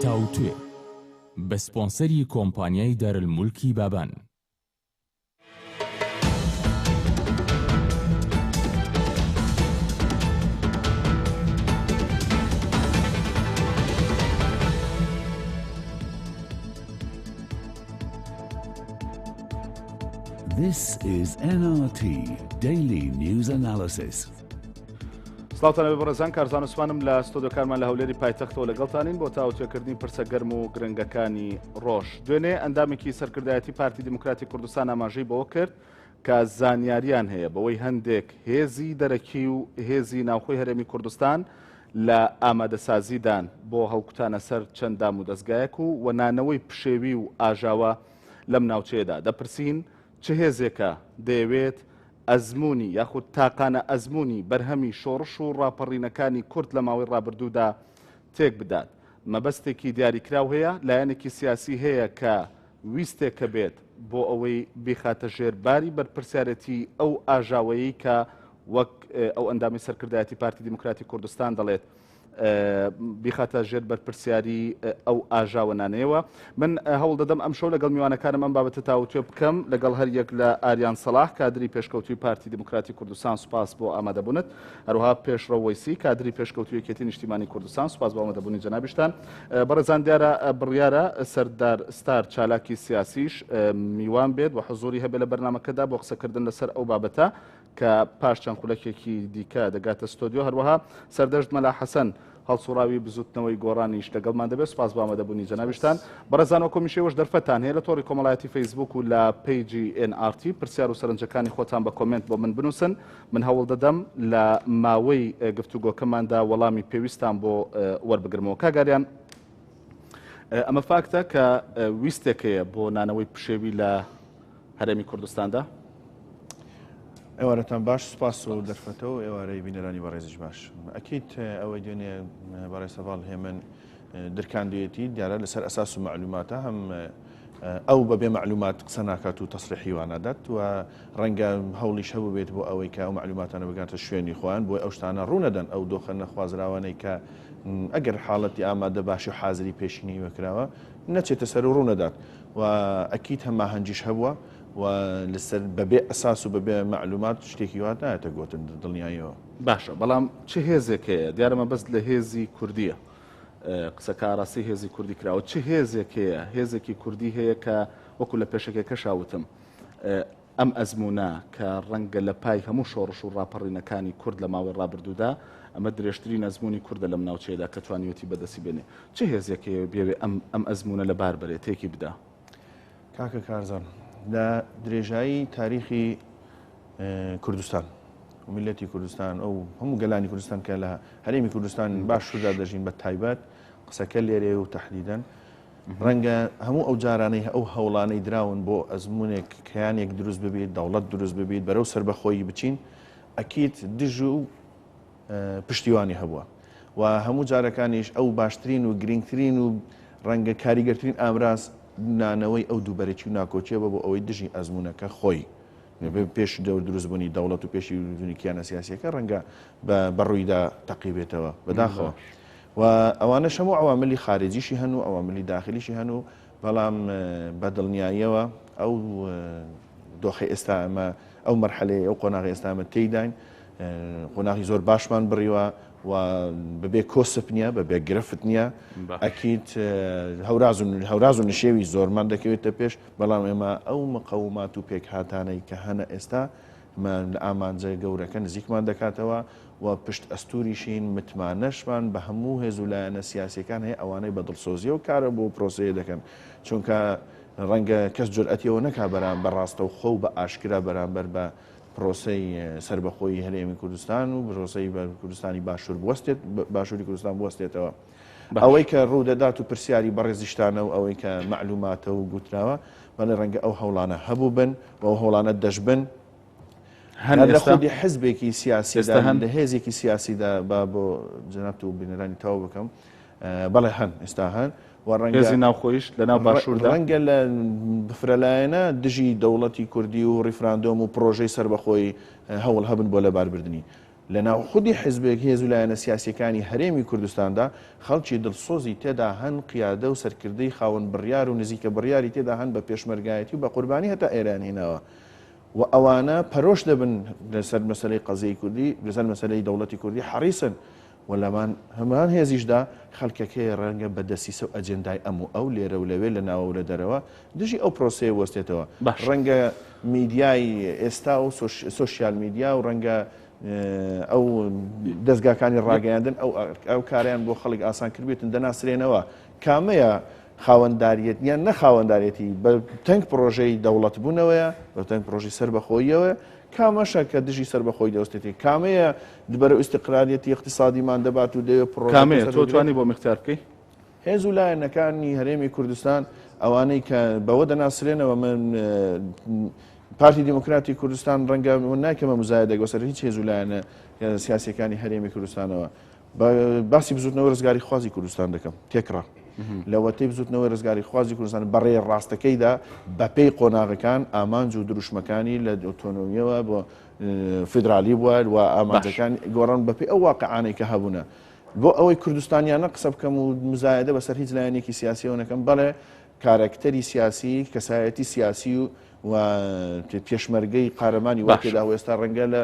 تاوتوێ بە سپۆنسەری کۆمپانیای دارالمولکی بابان. This is NRT Daily News Analysis. سڵاوتان بە بەڕێزان، کارزان وسمانم لە ستۆدیۆکارمان لە هەولێری پایتەختەوە لەگەڵتانین بۆ تاوتوێکردنی پرسە گەرم و گرنگەکانی ڕۆژ. دوێنێ ئەندامێکی سەرکردایەتی پارتی دموکراتی کوردستان ئاماژەی بەوە کرد کە زانیاریان هەیە بەوەی هەندێک هێزی دەرەکی و هێزی ناوخۆی هەرێمی کوردستان لە ئامادەسازیدان بۆ هەڵکوتانە سەر چەند دام و دەستگایەک و نانەوەی پشێوی و ئاژاوە لەم ناوچەیەدا. دەپرسین چه هێزێکە دەیەوێت ئەزمموی یاخود تاقانە ئەزمموی بەرهەمی شۆڕش و ڕاپەڕینەکانی کورد لە ماوەی ڕابردوودا تێک بدات. مەبەستێکی دیاریکراو هەیە، لایەنێکی سیاسی هەیە کە ویستێکە بێت بۆ ئەوەی بیخاتە ژێرباری بەرپرسیارەتی ئەو ئاژاوەیی کە وەک ئەو ئەندامی سەرکردایەتی پارتی دموکراتی کوردستان دەڵێت بیخاتە ژێر بەرپرسیاری ئەو ئاژاوەنانەیەوە. من هەوڵ دەدەم ئەم شەو لەگەڵ میوانەکانم ئەم بابەتە تاوتوێ بکەم لەگەڵ هەر یەک لە ئاریان سەلاح کادری پێشکەوتوی پارتی دموکراتی کوردستان. سوپاس بۆ ئامادەبوونت. هەروەها پێشڕە وەیسی کادری پێشکەوتوی یەکێتی نیشتیمانی کوردستان. سوپاس بۆ ئامادەبوونی جەنابیشتان. بەڕێزان، دیارە بڕیارە سەردار ستار چالاکی سیاسیش میوان بێت و حزوری هەبێت لە بەرنامەکەدا بۆ قسەکردن لەسەر ئەو بابەتە کە پاش چەند خولەکێکی دیکە دەگاتە ستۆدیۆ. هەروەها سەردەشت مەلا حەسەن هەڵسوراوی بزوتنەوەی گۆڕانیش لەگەڵمان دەبێت. سوپاس بۆ ئامادەبوونی جەنابیشتان. بەڕێزان، کۆمیشەوەش دەرفەتان هەیە لە تۆڕی کۆمەڵایەتی فەیسبوک و لە پیجی NRT پرسیار و سەرنجەکانی خۆتان بە کۆمنت بۆ من بنووسن. من هەوڵ دەدەم لە ماوەی گفتوگۆکەماندا وەڵامی پێویستان بۆ وەربگرمەوە. کاگاریان، ئەمە فاکتە کە ویستێکەیە بۆ نانەوەی پشێوی لە هەرێمی کوردستاندا؟ ئێوارەتان باش، سوپاس و دەرفەتەوە ئێوارەی بینەرانی بەڕێزش باش. ئەکیت ئەوەی دوێنێ بەڕێ سەڤاڵ هێمن درکاندویەتی دیارە لەسەر ئەساس و معلوماتە هەم ئەو بەبێ معلومات قسە ناکات و تەسریحی وانەدات و ڕەنگە هەوڵیش هەبوو بێت بۆ ئەوەی کە ئەو معلوماتانە بگاتە شوێنی خۆیان بۆی ئەو شتانە ڕوونەدەن ئەو دۆخە نەخوازراوانەی کە ئەگەر حاڵەتی ئامادە باشی و حازری پێشینی وەکراوە نەچێتە سەر و ڕوونەدات و ئەکیت هەماهەنگیش هەبووە و لەسەر بەبێ ئەساس و بەبێ معلومات شتێکی وات نایەتە گوتن دڵنیاییەوە. باشە، بەڵام چه هێزێکەیە؟ دیارەمە بەست لە هێزی کوردیە، قسەکە ئاراسی هێزی کوردی کراوە. چه هێزێکەیە؟ هێزێکی کوردی هەیە کە وەکو لە پێشەکێکە شاوتم ئەم ئەزمونە کە ڕەنگە لە پای هەموو شۆڕش و ڕاپەڕینەکانی کورد لە ماوەی ڕابردوودا ئەمە درێژترین ئەزمموی کوردە لەم ناوچەیەدا کە توانیوەتی بەدەستی بێنێ. چه هێزێکەیە بێوێ ئەم ئەزمونە لە بار بەرێت تێکی بدا؟ کاکە کارزان، لە درێژایی تاریخی کوردستان و میلەتی کوردستان ئەو هەموو گەلانی کوردستان کە لە هەرێمی کوردستان باشووردا دەژین بە تایبەت قسەکە لێرێ و تەحدیدەن ڕەنگە هەموو ئەو جارانەی ئەو هەوڵانەی دراون بۆ ئەزمونێک کەیانێک دروست ببێت، دەوڵەت دروست ببێت، بەرەو سربەخۆیی بچین، ئەکیت دژ و پشتیوانی هەبووە و هەموو جارەکانیش ئەو باشترین و گرنگترین و ڕەنگە کاریگەرترین ئامراز نانەوەی ئەو دووبەرێکی و ناکۆچیە بە بۆ ئەوەی دژی ئەزمونەکە خۆی پێش دروستبوونی دەوڵەت و پێشی دونی کیانە سیاسیەکە ڕەنگە بەڕوویدا تەقیبێتەوە بەداخەوە و ئەوانە هەموو عواملی خارجیشی هەن و ئەواملی داخلیشی هەن و بەڵام بە دڵنیاییەوە ئەو دۆخی ئێستا ئەمە ئەو مەرحەلەیە ئەو قۆناغی ئێستا ئەمە تێیداین قۆناغی زۆر باشمان بڕیوە و بەبێ کۆسپ نییە بەبێ گرفت نییە ئەکیت هەوراز و نشێوی زۆرمان دەکەوێتە پێش بەڵام ئێمە ئەو مقەومات و پێکهاتانەی کە هەنە ئێستا لە ئامانجە گەورەکە نزیکمان دەکاتەوە و پشت ئەستوریشین متمانەشمان بە هەموو هێز و لایەنە سیاسیەکان هەیە ئەوانەی بە دڵسۆزیە و کارە بۆ پرۆسەیە دەکەن چونکە ڕەنگە کەس جورئەتیەوە نەکا بەرامبەر ڕاستە و خۆ بە ئاشکرا بەرامبەر بە پرۆسەی سربەخۆیی هەرێمی کوردستان و پرۆسەی کوردستانی باشووری کوردستان بوەستێتەوە. ئەوەی کە ڕوو دەدات و پرسیاری بەڕێزیشتانە و ئەوەی کە معلوماتە و گوتراوە بەڵێ ڕەنگە ئەو هەوڵانە هەبوو بن و ئەو هەوڵانە دەشبن لە خودی حزبێکی سیاسیدا لە هێزێکی سیاسیدا با بۆ جەناب و بینەرانی تەواو بکەم بەڵێ هەن ئێستا هەن هێزی ناوخۆیش لە ناو باشووردا ڕەنگە لە بفرەلایەنە دژی دەوڵەتی کوردی و ڕیفراندۆم و پرۆژەی سربەخۆی هەوڵ هەبن بۆ لەباربردنی لەناو خودی حزبێک هێز و لایەنە سیاسیەکانی هەرێمی کوردستاندا خەڵکی دڵسۆزی تێدا هەن قیادە و سەرکردەی خاوەن بڕیار و نزیکە بڕیاری تێدا هەن بە پێشمەرگایەتی و بە قوربانی هەتا ئێران هێناوە و ئەوانە پەرۆش دەبن لەسەر مەسەلەی قەزەی کوردی لەسەر مەسەلەی دەوڵەتی کوردی حەریسن و لەمان هەمان هێزیشدا خەڵکەکەی ڕەنگە بەدەسیسە و ئەجندای ئەو لێرە و لەوێ لە ناوە و لە دەرەوە دژی ئەو پرۆسەیە وەستێتەوە ڕەنگە میدیای ئێستا و سوشیال میدیا و ڕەنگە ئەو دەستگاکانی ڕاگەیاندن ئەو کاریان بۆ خەڵک ئاسان کردبێتن دەناسرێنەوە کامەیە خاوەنداریەت یان نەخاوەنداریەتی بە تەنگ پرۆژەی دەوڵەت بوونەوەیە بە تەنگ پرۆژی سەربەخۆییەوە کامەشە کە دژی سەربەخۆی دەوستێتی کامەیە دبەرە ئیستقراریەتی اقتصادیمان دەبات و دەوێت کامەیە تۆ توانی بۆ مختار بکەی هێز و لایەنەکانی هەرێمی کوردستان ئەوانەی کە بەوە دەناسرێنەوە من پارتی دیموکراتی کوردستان ڕەنگە ناکەمە مزایدەک بەسەر هیچ هێز و لایەنە سیاسیەکانی هەرێمی کوردستانەوە باسی بزوتنەوە ڕزگاری خوازی کوردستان دەکەم تێکڕا لەوەتەی بزوتنەوە ڕزگاری خوازی کوردستان بەڕێ ڕاستەکەیدا بەپێی قۆناغەکان ئامانج و دروشمەکانی لە ئۆتۆنۆمیەوە بۆ فیدرالی بووە و ئامانجەکان گۆڕان بەپێی ئەو واقعانەی کە هەبوونە بۆ ئەوەی کوردستانیانە قسە بکەم و مزایدە بەسەر هیچ لایەنێکی سیاسیەوە نەکەم بەڵێ کارکتەری سیاسی کەسایەتی سیاسی و پێشمەرگەی قارەمانی وەکێدا ئێستا ڕەنگە لە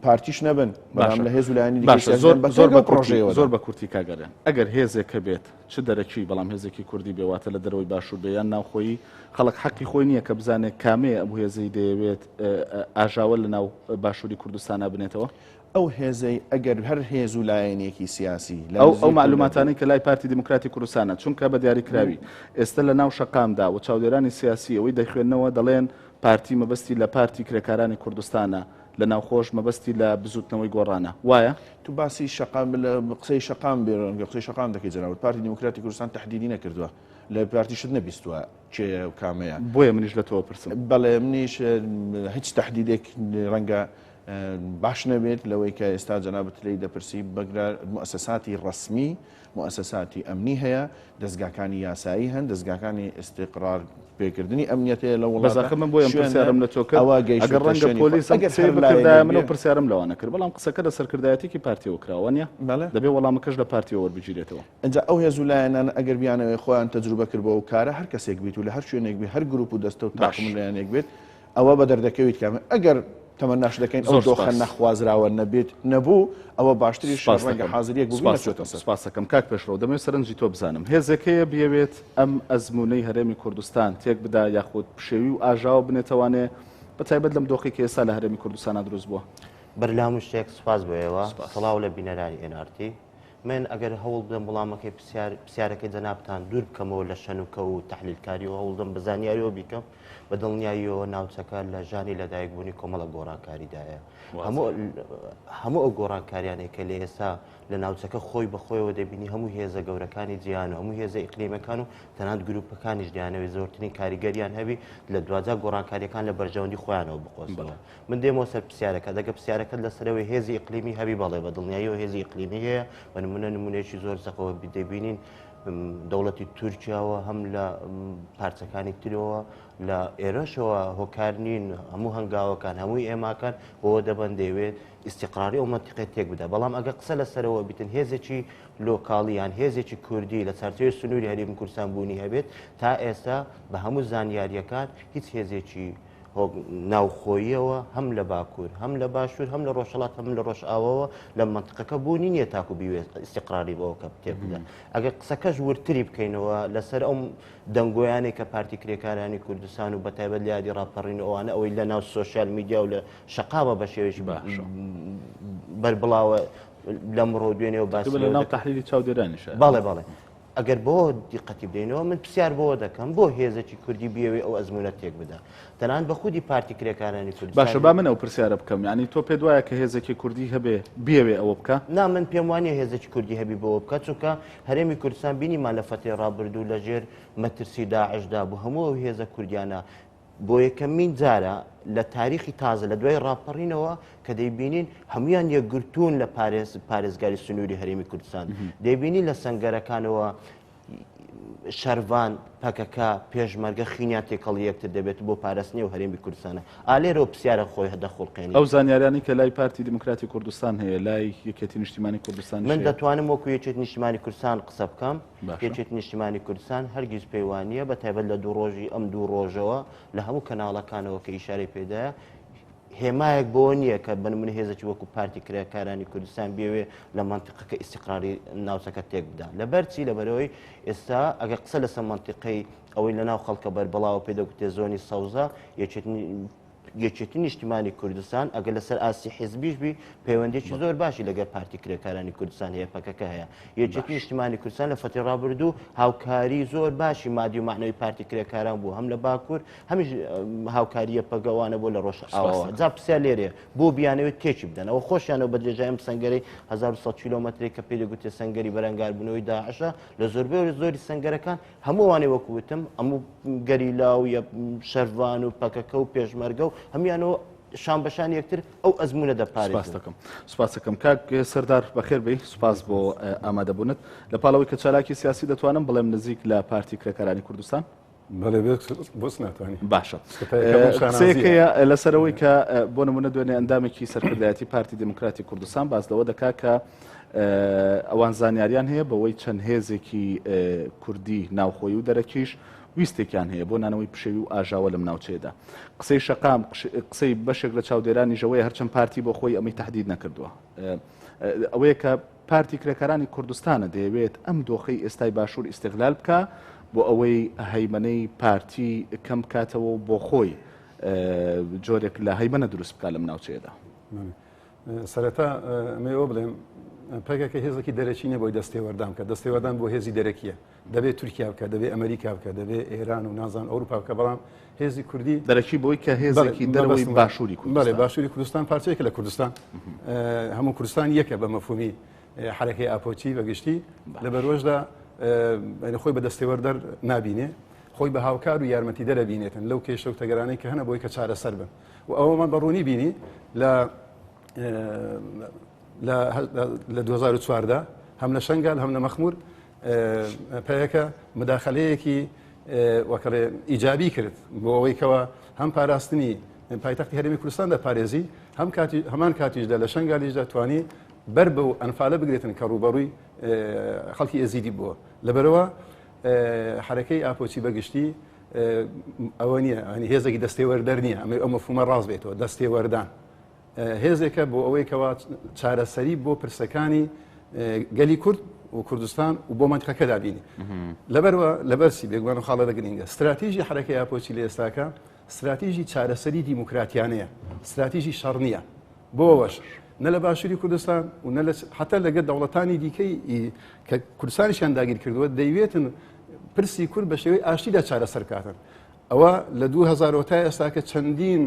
پارتیش نەبن بەڵام لە هێز و لایەنی زۆر بە کورتی کاگەرێن ئەگەر هێزێکە بێت چ دەرەکی بەڵام هێزێکی کوردی بێواتە لە دەرەوەی باشوور بێیان ناوخۆیی خەڵک حەقی خۆی نییە کە بزانێت کامەیە ئەو هێزەی دەیەوێت ئاژاوە لە ناو باشووری کوردستانە بنێتەوە ئەو هێزەی ئەگەر هەر هێز و لایەنێکی سیاسی ئەو معلوماتانەی کە لای پارتی دیموکراتی کوردستانە چونکە بە دیاریکراوی ئێستا لە ناو شەقامدا و چاودێرانی سیاسی ئەوەی دەخوێنەوە دەڵێن پارتی مەبەستی لە پارتی کرێکارانی کوردستانە لە ناوخۆش مەبەستی لە بزوتنەوەی گۆڕانە وایە تو باسی شەقام قسەی شەقام بێڕەنگە قسەی شەقام دەکەی جەناوت پارتی دیموکراتی کوردستان تهدیدی نەکردووە لە پارتیشت نەبیستووە چێ و کامەیە بۆیە منیش لە تۆ پرسم بەڵێ منیش هیچ تهدیدێک ڕەنگە باش نەبێت لەوەی کە ئێستا جەنابەت لێی دەپرسی بەگرە مؤسساتی ڕسمی مؤسساتی ئەمنی هەیە دەستگاکانی یاسایی هەن دەستگاکانی استقرار پێکردنی ئەمنیەتەیە لە وڵاتەکە من بۆیە پرسیارم لە تۆکە ئەگەر ڕەنگە پۆلیس بکردایە منەوە پرسیارم لەوانە کرد بەڵام قسەکە لە سەرکردایەتێکی پارتیەوە کراوە نیە دەبێ وەڵامەکەش لە پارتیەوە وەربگیرێتەوە ئەنجا ئەو هێز و لایەنان ئەگەر بیانەوەی خۆیان تەجروبە کرد بۆ ئەو کارە هەر کەسێک بیت و لە هەر شوێنێک بێت هەر گروپ و دەستە و تاقم لایەنێک بێت ئەوە بە دەردەکەویت کامە ئەگەر تەمەناش دەکەین ئەو دۆخە نەخوازراوە نەبێت نەبوو ئەوە باشتری ڕەنگە حازریەک بوو سپاسەکەم کاک پێشڕەوە دەمەوێت سەرنجی تۆ بزانم هێزەکەیە بێوێت ئەم ئەزمونەی هەرێمی کوردستان تێک بدا یاخود پشێوی و ئاژاوە بنێتوانێ بەتایبەت لەم دۆخی کە ئێستا لە هەرێمی کوردستانە دروست بووە بەرلام و شتێک سپاس بۆیەوە سەڵاو لە بینەرانی NRT من ئەگەر هەوڵ بدەم وەڵامەکەی پرسیارەکەی جەنابتان دوور بکەمەوە لە شەنوکە و تەحلیلکاری و هەوڵ بدەم بە زانیاریەوە بیکەم بە دڵنیاییەوە ناوچەکە لە ژانی لەدایکبوونی کۆمەڵە گۆڕانکاریدایە هەموو ئەو گۆڕانکاریانێک کە لە ئێستا لە ناوچەکە خۆی بەخۆیەوە دەبینی هەموو هێزە گەورەکانی جیهان و هەموو هێزە ئیقلیمەکان و تەنانەت گروپەکانیش دیانەوەی زۆرترین کاریگەریان هەبی لە دوجار گۆڕانکاریەکان لە بەرژەوەندی خۆیانەوە بخۆستەوە من دێمەوە سەر پرسیارەکە دەگە پرسیارەکەت لەسەرەوەی هێزی ئیقلیمی هەبی بەڵێ بە دڵنیاییەوە هێزی ئیقلیمی هەیە بە نمونەیەکی زۆر زەقەوە دەبینین دەوڵەتی تورکیاوە هەم لە پارچەکانی ترەوە لە ئێرەشەوە هۆکار نین هەموو هەنگاوەکان هەمووی ئێماکان بۆ دەبەن دەیەوێت ئیستیقراری ئەو منتیقەت تێک بدە بەڵام ئەگە قسە لەسەرەوە بیتن هێزێکی لۆکاڵیان هێزێکی کوردی لە چارچەوەی سنووری هەرێمی کوردستان بوونی هەبێت تا ئێستا بە هەموو زانیاریەکان هیچ هێزێکی ناوخۆییەوە هەم لە باکوور هەم لە باشوور هەم لە ڕۆژهەڵات هەم لە ڕۆژئاوەوە لە منتیقەکە بوونی نییە تاکو بیوێت ئیستیقراری بەوە کە تێک بدەن ئەگەر قسەکەش ورتری بکەینەوە لەسەر ئەو دەنگۆیانی کە پارتی کرێکارانی کوردستان و بەتایبەت لە یادی ڕاپەڕین ئەوانە ئەوەی لە ناو سۆشیال میدیا و لە شەقامە بە شێوێکی بەربڵاوە لەمڕۆ دوێنێەوە باسی لە ناو تەحلیلی چاودێرانیش بەڵێ ئەگەر بۆ دیقەتی بدەینەوە من پرسیار بۆ دەکەم بۆ هێزێکی کوردی بیاوێ ئەو ئەزمونە تێک بدە تەنانەت بە خودی پارتی کرێکارانی کوردستان باشە با من ئەو پرسیارە بکەم یعنی تۆ پێت وایە کە هێزێکی کوردی هەبێ بیاوێ ئەوە بکە نا من پێم وانە هێزێکی کوردی هەبی بەوە بکە چونکە هەرێمی کوردستان بینیمان لە فەتەی ڕابردوو لە ژێر مەترسی داعشدا بوو هەموو ئەو هێزە کوردیانە بۆ یەکەمین جارە لە تاریخی تازە لە دوای ڕاپەڕینەوە کە دەیبینین هەمویان یەکگرتوون لە پارێزگاری سنووری هەرێمی کوردستان دەیبینی لە سەنگەرەکانەوە شەروان پەکەکە پێشمەرگە خینیان تێکەڵ یەکتر دەبێت بۆ پاراستنی و هەرێمی کوردستانە ئالێرەوە پرسیارە خۆی هەدەخۆڵقێنی ئەو زانیاریانی کە لای پارتی دموکراتی کوردستان هەیە لای یەکێتی نیشتیمانی کوردستان من دەتوانم وەکو یەکێت نیشتیمانی کوردستان قسە بکەم یەکێت نیشتیمانی کوردستان هەرگیز پەیوانیە بە تایبەت لە دوو ڕۆژی ئەم دوو ڕۆژەوە لە هەموو کەناڵەکانەوە کە ئیشارەی پێدایە هێمایەک بۆ نییە کە بنمونە هێزێکی وەکو پارتی کرێکارانی کوردستان بێوێ لە منتیقەکە ئیستیقراری ناوچەکە تێک بدا لەبەرچی لەبەرەوەی ئێستا ئەگەر قسە لەسەر منتیقەی ئەوەی لەناو خەڵکە بەربەڵاوە پێدەگوتێ زۆنی سەوزە یەکێتی نیشتیمانی کوردستان ئەگەر لەسەر ئاسی حیزبیش بی پەیوەندێکی زۆر باشی لەگەر پارتی کرێکارانی کوردستان هەیە پەکەکە هەیە یەکێتی نیشتیمانی کوردستان لە فەتی ڕابردوو هاوکاری زۆر باشی مادی و معنەوی پارتی کرێکاران بوو هەم لە باکوور هەمیش هاوکاریە پەگەوانە بۆ لە ڕۆژ ئاوەوە جا پرسیار لێرەیە بۆ بیانەوێت تێکی بدەن ئەوە خۆشیانەوە بە درێژایم سەنگەرەی 1100 کیلۆمەتری کە پێدەگوتێ سەنگەری بەرەنگاربوونەوەی داعشە لە زۆربەی زۆری سەنگەرەکان هەمووانێ وەکوتم هەموو گەریلا و شەروان و پەکەکە و پێشمەرگە و هەمیانەوە شان بەشان یەکتر ئەو ئەزمونە دەپارێزن. سوپاس دەکەم کاک سەردار بەخێر بێ سوپاس بۆ ئامادەبوونت لە پاڵەوەی کە چالاکی سیاسی دەتوانم بڵێم نزیک لە پارتی کرێکارانی کوردستان بۆس ناتوانانی باشە قسەیەکەیە لەسەرەوەی کە بۆ نمونە دوێنێ ئەندامێکی سەرکردایەتی پارتی دموکراتی کوردستان باز لەوە دەکا کە ئەوان زانیاریان هەیە بەوەی چەند هێزێکی کوردی ناوخۆی و دەرەکیش ویستێکیان هەیە بۆ نانەوەی پشەوی و ئاژاوە لەم ناوچەیەدا قسەی شەقام قسەی بەشێک لە چاودێرانی ژەوەی هەرچەند پارتی بۆ خۆی ئەمەی تهدید نەکردووە ئەوەیە کە پارتی کرێکارانی کوردستانە دەیەوێت ئەم دۆخەی ئێستای باشوور ئیستیغلال بکە بۆ ئەوەی هەیمنەی پارتی کەم بکاتەوە بۆ خۆی جۆرێک لە هەیمنە دروست بکات لەم ناوچەیەدا سەرەتا ئەمەوە بڵێم پەکێکە هێزێکی دەرەچی نەبووی دەستێوەردان کە دەستێوەردان بۆ هێزی دەرەکیە دەبێت تورکیا بکە دەبێت ئەمریکا بکە دەبێت ئێران و نازان ئەوروپا بکە بەڵام هێزی کوردی دەرەکی بۆی کە هێزێکی دەرەوەی باشووری کوردستان باشووری کوردستان پارچەیەکە لە کوردستان هەموو کوردستان یەکە بە مەفهومی حرەکەی ئاپۆچی بەگشتی لە بەرۆژدا خۆی بە دەستێوەردەر نابینێ خۆی بە هاوکار و یارمەتی دەرەبینێتن لەو کێشە و تەگەرانەی کە هەنە بۆی کە چارەسەر بن و ئەوەمان بەڕوونی بینی لە 2014 هەم لە شەنگال هەم لە مەخمور پەیەکە مداخلەیەکی وەکەڵێ ئیجابی کرد بۆ ئەوەی کەوە هەم پاراستنی پایتەختی هەرێمی کوردستان دەپارێزی هەمان کاتیشدا لە شەنگالیشدا توانی بەر بە و ئەنفالە بگرێتن کە ڕوبەڕووی خەڵکی ئێزیدی بووە لەبەرەوە حرەکەی ئاپۆچی بەگشتی ئەوە نییە ئەنی هێزێکی دەستێوەردەر نییە ئەمە ئەو مەفهومە ڕاست بێتەوە دەستێوەردان هێزێکە بۆ ئەوەی کەوا چارەسەری بۆ پرسەکانی گەلی کورد و کوردستان و بۆ منتیقەکە دابینی لەبەرەوە لەبەرسی بێگومان و خاڵە دەگرینگە استراتیژی حرەکەی ئاپۆچی لە ئێستاکە استراتیژی چارەسەری دیموکراتیانەیە استراتیژی شەڕ نییە بۆ ئەوەش نە لە باشووری کوردستان و حتا لەگەر دەوڵەتانی دیکەی کە کوردستانیشیان داگیر کردووە دەیوێتن پرسی کورد بە شێوەی ئاشتیدا چارەسەر کاتن ئەوە لە 2000 تا ئێستاکە چەندین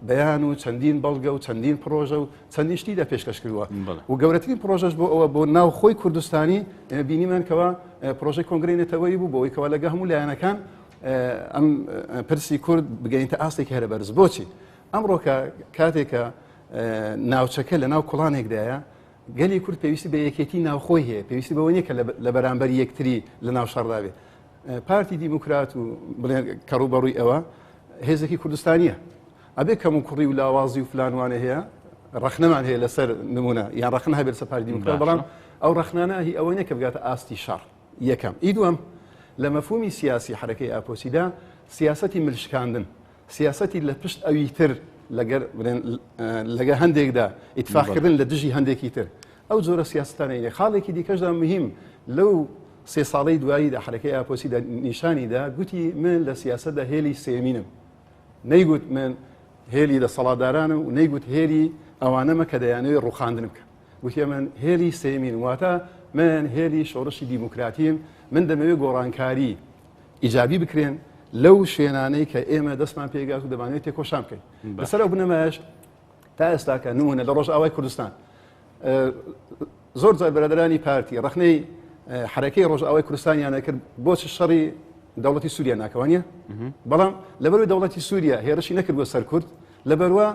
بەیان و چەندین بەڵگە و چەندین پرۆژە و چەندین شتیدا پێشکەش کردووە و گەورەترین پرۆژەش بۆ ئەوە بۆ ناو خۆی کوردستانی بینیمانکەوە پرۆژەی کۆنگرەی نەتەوەی بوو بۆەوەی کەوا لەگە هەموو لایەنەکان ئەم پرسی کورد بگەینتە ئاستێکی هەرە بەرز بۆچی ئەمڕۆکە کاتێکە ناوچەکە لە ناو کۆڵانێکدایە گەلی کورد پێویستی بە یەکێتی ناوخۆی هەیە پێویستی بەوە نیە کە لە بەرامبەر یەکتری لە ناو شەڕداوێ پارتی دیموکرات و بڵێن کەڕوبەڕووی ئەوە هێزێکی کوردستانیە ئەبێ کەم و کوڕی و لاوازی و فلانوانە هەیە ڕەخنەمان هەیە لەسەر نمونە یان ڕەخنە هەبێت سەر پارتی دیموکرات بەڵام ئەو ڕەخنانە هی ئەوەی نە کە بگاتە ئاستی شەڕ یەکەم ئیدووەم لە مەفهومی سیاسی حرەکەی ئاپۆچیدا سیاسەتی ملشکاندن سیاسەتی لە پشت ئەوی تر لەگە هەندێکدا ئیتفاقکردن لە دژی هەندێکی تر ئەو جۆرە سیاستانەیە خاڵێکی دیکەشدا مهم لەو 3 ساڵەی دواییدا حرەکەی ئاپۆچیدا نیشانیدا گوتی من لە سیاسەتدا هێلی سێمینم نەیگوت من هێلی دەسەڵاتدارانم و نەیگوت هێلی ئەوانەمە کە دەیانەوێت ڕوخاندنم بکە گوتیە من هێلی سێمین واتە من هێلی شۆڕشی دیموکراتیم من دەمەوێت گۆڕانکاری ئیجابی بکرێن لەو شوێنانەی کە ئێمە دەستمان پێگات و دەبانێت تێکۆشان بکەین لەسەر ئەو بنەمایش تا ئێستاکە نمونە لە ڕۆژئاوای کوردستان زۆر جار بەرادەرانی پارتی ڕەخنەی حرەکەی ڕۆژئاوای کوردستانیانە کرد بۆچی شەڕی دەوڵەتی سووریا ناکەوانیە بەڵام لەبەروی دەوڵەتی سووریا هێرشی نەکردووە سەر کورد لەبەروە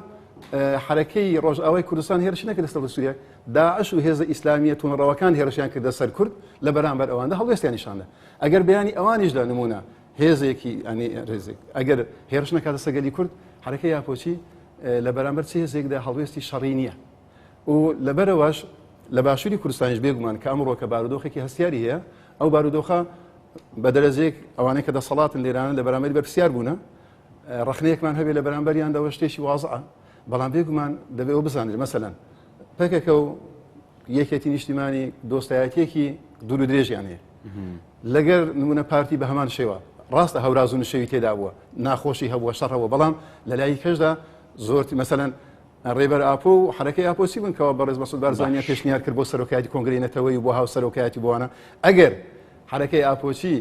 حرەکەی ڕۆژئاوای کوردستان هێرش نەکرد لەسەر سووریا داعش و هێزە ئیسلامیە تونڕەوەکان هێرشیان کردە سەر کورد لە بەرامبەر ئەواندا هەڵوێستیانیشاندا ئەگەر بەیانی ئەوانیشدا نمونە هێزێکی ئەنی ڕێزێک ئەگەر هێرش نەکاتە سەگەلی کورد حرەکەی یاپۆچی لە بەرامبەر چ هێزێکدا هەڵوێستی شەڕی نییە و لەبەرەوەش لە باشووری کوردستانیش بێگومان کە ئەمڕۆ کە بارودۆخێکی هەستیاری هەیە ئەو بارودۆخە بە دەرەجەیەک ئەوانەیە کە دەسەڵاتن لێرانە لە بەرامبەری بەرپرسیار بوونە ڕخنەیەکمان هەبێت لە بەرامبەریاندا شتێکی وازعە بەڵام بێگومان دەبێت ئەو بزانێت مەسەلەن پێکێکە و یەکێتی نیشتیمانی دۆستایەتێکی دوور و درێژیان هەیە لەگەر نمونە پارتی بە هەمان شێوە ڕاستە هەوراز و نشێوی تێدا بووە ناخۆشی هەبووە شەڕەوە بەڵام لە لای کەشدا زۆرتی مەسەلەن ڕێبەر ئاپۆ و حرەکەی ئاپۆسی بن کەەوە بەڕێز مەسعود بارزانیان پێشنیار کرد بۆ سەرۆکایەتی کۆنگرەی بۆ هاو سەرۆکایەتی بۆوانە ئەگەر حرەکەی ئاپۆچی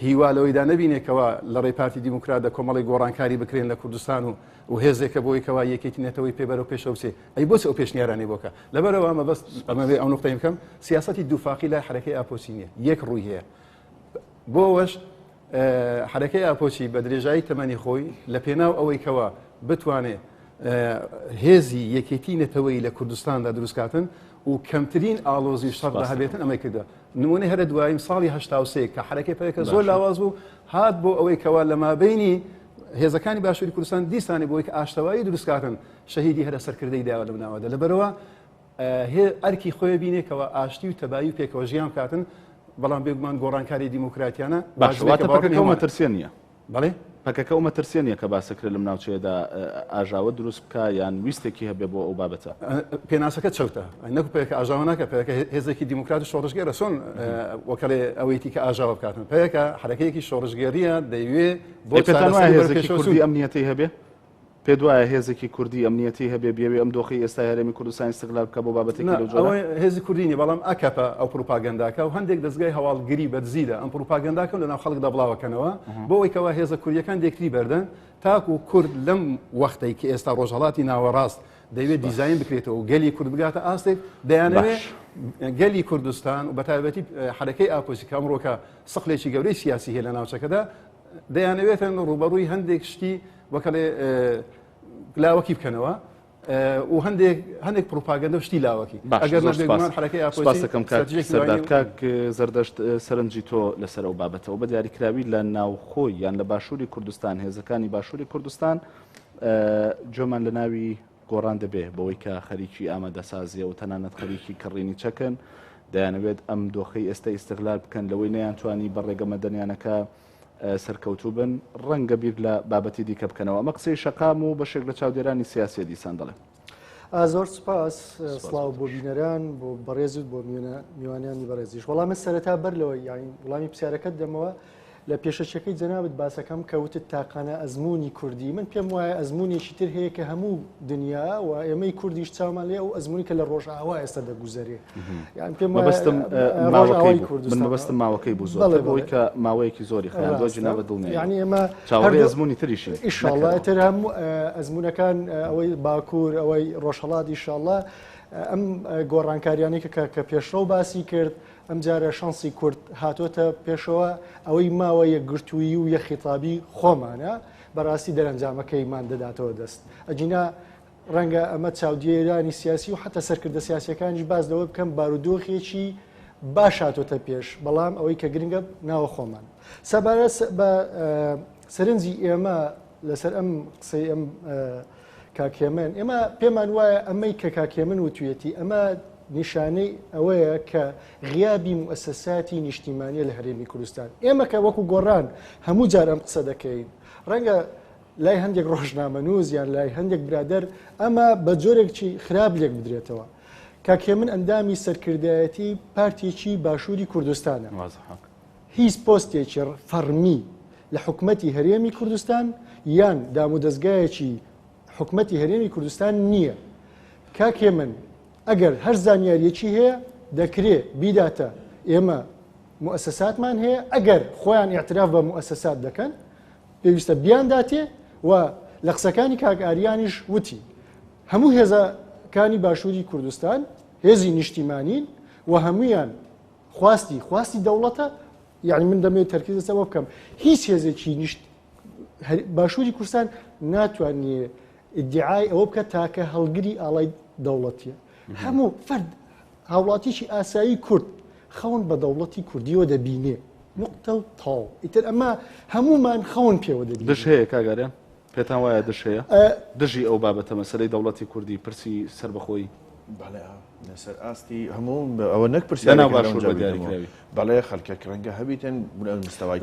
هیوا لەوەیدا نەبینێکەوە لە ڕێی پارتی دیموکرات دە کۆمەڵی گۆڕانکاری بکرێن لە کوردستان و هێزێکە بۆی کەوا یەکێتی نێتەوەی پێبەرەوە پێشەوە بچێ ئەی بۆچ ئەو پێشنیارانی بۆکە لەبەرەوە ئەمە بەس ئەمەوێ ئەو نقطەی بکەم سیاسەتی دووفاقی لای حرەکەی ئاپۆچی نییە یەک ڕووی هەیە بۆەوەش حرەکەی ئاپۆچی بە درێژایی تەمەنی خۆی لە پێناو ئەوەی کەوە بتوانێت هێزی یەکێتی نێتەوەی لە کوردستاندا دروستکاتن و کەمترین ئالۆزی شەڕدا هەبێتن ئەمەی کردە نمونەی هەرە دواییم ساڵی هەشتا کە حرەکەی پێکە زۆر لاواز بوو هات بۆ ئەوەی کەوا لە مابینی هێزەکانی باشووری کوردستان دیسانی بۆی کە ئاشتەوایی دروستکاتن شەهیدی هەرە سەرکردەی داوە لە بناوەدا لەبەرەوە ئەرکی خۆی بینێکەوە ئاشتی و تەبایی و پێکەوە ژیان کاتن بەڵام بێگومان گۆڕانکاری دیموکراتیانە باشواتەکەمە ترسیە نییە بەڵێ پەکەکە ئەومە ترسیە نیە کە باسەکرێت لەم ناوچەیەدا ئاژاوە دروست بکە یان ویستێکی هەبێ بۆ ئەو بابەتە پێناسەکە چەوتە نەکو پێکە ئاژاوە ناکە پێکە هێزێکی دیموکرات و شۆڕژگەرە سۆن وەکەڵێ ئەوەیتی کە ئاژاوە بکاتن پێکە حرەکەیەکی شۆڕژگەریە دەیوێ بۆ هێزێکی کوردی ئەمنیەتی هەبێ پێ دوایە هێزێکی کوردی ئەمنیەتی هەبێ بێوێ ئەم دۆخی ئێستا هەرێمی کوردستان استقلال بکە بۆ بابەتێکی لەو جۆرە هێزی کوردینی بەڵام ئەکەپە ئەو پروپاگەنداکە و هەندێک دەستگای هەواڵگیری بەرزیدە ئەم پروپاگەنداکە لەناو خەڵکدا بڵاوەکەنەوە بۆ ئەوەی کەوا هێزە کوردیەکان دێکری بەردەن تاکو و کورد لەم وەختەی کە ئێستا ڕۆژهەڵاتی ناوەڕاست دەیوێت دیزاین بکرێتەوە و گەلی کورد بگاتە ئاستێک دەیانەوێت گەلی کوردستان و بەتایبەتی حرەکەی ئاپۆسی کە ئەمڕۆکە سەقلێکی گەورەی سیاسی هەیە لە ناوچەکەدا دەیانەوێتن ڕوبەڕووی هەندێک شتی وەکەڵێ لاوەکی بکەنەوە و هەندێک پروپاگەندە و شتی لاوەکی ئەگەر نەبێگومان حرەکەی ئاپۆسی کاک زەردەشت سەرنجی تۆ لەسەر ئەو بابەتەوە بە دیاریکراوی لە ناوخۆی یان لە باشووری کوردستان هێزەکانی باشووری کوردستان جۆمان لە ناوی گۆڕان دەبێ بەوەی کە خەریکی ئامادەسازیە و تەنانەت خەریکی کڕینی چەکن دەیانەوێت ئەم دۆخەی ئێستا ئیستقلال بکەن لەوەی نەیانتوانی بەڕێگە مەدەنیانەکە سەرکەوتوو بن ڕەنگە بیر لە بابەتی دیکە بکەنەوە ئەمە قسەی شەقام و بەشێک لە چاودێرانی سیاسی دیسان دەڵێ زۆر سپاس سڵاو بۆ بینەران بۆ بەڕێزت بۆ میوانیانی بەڕێزیش وەڵامە سەرەتا بەر لەوە یانی وڵامی پرسیارەکەت دەمەوە لە پێشەچەکەی جەنابەت باسەکەم کەوتت تاقانە ئەزمموی کوردی من پێم وایە ئەزممویەکی تر هەیە کە هەموو دنیا و ئێمەی کوردیش چاومان لێ و ئەزمموی کە لە ڕۆژئاوا ئێستا دەگوزارێ یان پێم بەبەستم ماوەکەی بوو زۆر بۆی کە ماوەیەکی زۆری خەیاندۆ جنابەت دڵنیە یعنی ئێمە چاوەڕێی ئەزمموی تریشی ئینشاءڵڵا تر هەموو ئەزممونەکان ئەوەی باکوور ئەوەی ڕۆژهەڵات ئینشاءڵڵا ئەم گۆڕانکاریانی کە پێشڕەو باسی کرد ئەم جارە شانسی کورد هاتۆتە پێشەوە ئەوەی ماوە یەکگرتووی و یە خیتابی خۆمانە بەڕاستی دەرەنجامەکەیمان دەداتەوە دەست ئەجینا ڕەنگە ئەمە چاودێرانی سیاسی و حتا سەرکردە سیاسەکانیش باز لەوە بکەم بارودۆخێکی باش هاتۆتە پێش بەڵام ئەوەی کە گرنگە ناوە خۆمان سەبارە بە سەرنجی ئێمە لەسەر ئەم قسەی ئەم کاکێمن ئێمە پێمان وایە ئەمەی کە کاکێمن وتوێتی ئەمە نیشانەی ئەوەیە کە غیابی موسساتی نیشتیمانیە لە هەرێمی کوردستان ئێمە کە وەکو گۆڕان هەموو جار ئەم قسە دەکەین ڕەنگە لای هەندێک ڕۆژنامەنووس یان لای هەندێک برادەر ئەمە بە جۆرێکی خراپ لێک بدرێتەوە کاکێمن ئەندامی سەرکردایەتی پارتێکی باشووری کوردستانە هیچ پۆستێکی فەرمی لە حکومەتی هەرێمی کوردستان یان دامودەستگایەکی حکومەتی هەرێمی کوردستان نییە کاکێمن ئەگەر هەر زانیاریەکی هەیە دەکرێت بیداتە ئێمە موسساتمان هەیە ئەگەر خۆیان اعتراف بە موسسات دەکەن پێویستە بیانداتێ و لە قسەکانی کاکئاریانیش وتی هەموو هێزەکانی باشووری کوردستان هێزی نیشتیمانین و هەمویان خواستی دەوڵەتە یعنی من دەمێت تەرکیز لەسەوە بکەم هیچ هێزێکی باشووری کوردستان ناتوانێت ادعای ئەوە بکە تاکە هەڵگری ئاڵای دەوڵەتیە هەموو فرد هاوڵاتیشی ئاسایی کورد خەون بە دەوڵەتی کوردیەوە دەبینێ نقطە و تاو ئیتر ئەمە هەمومان خەون پێوە دەبین دش هەیە کاگەریان پێتان وایە دش هەیە دژی ئەو بابەتە مەسەلەی دەوڵەتی کوردی پرسی سربەخۆی بەڵێ لەسەر ئاستی هەموو ئەوە نەک لەناو باشوور بە دیاریکراوی بەڵێ خەڵکە ڕەنگە هەبیتن مستەوای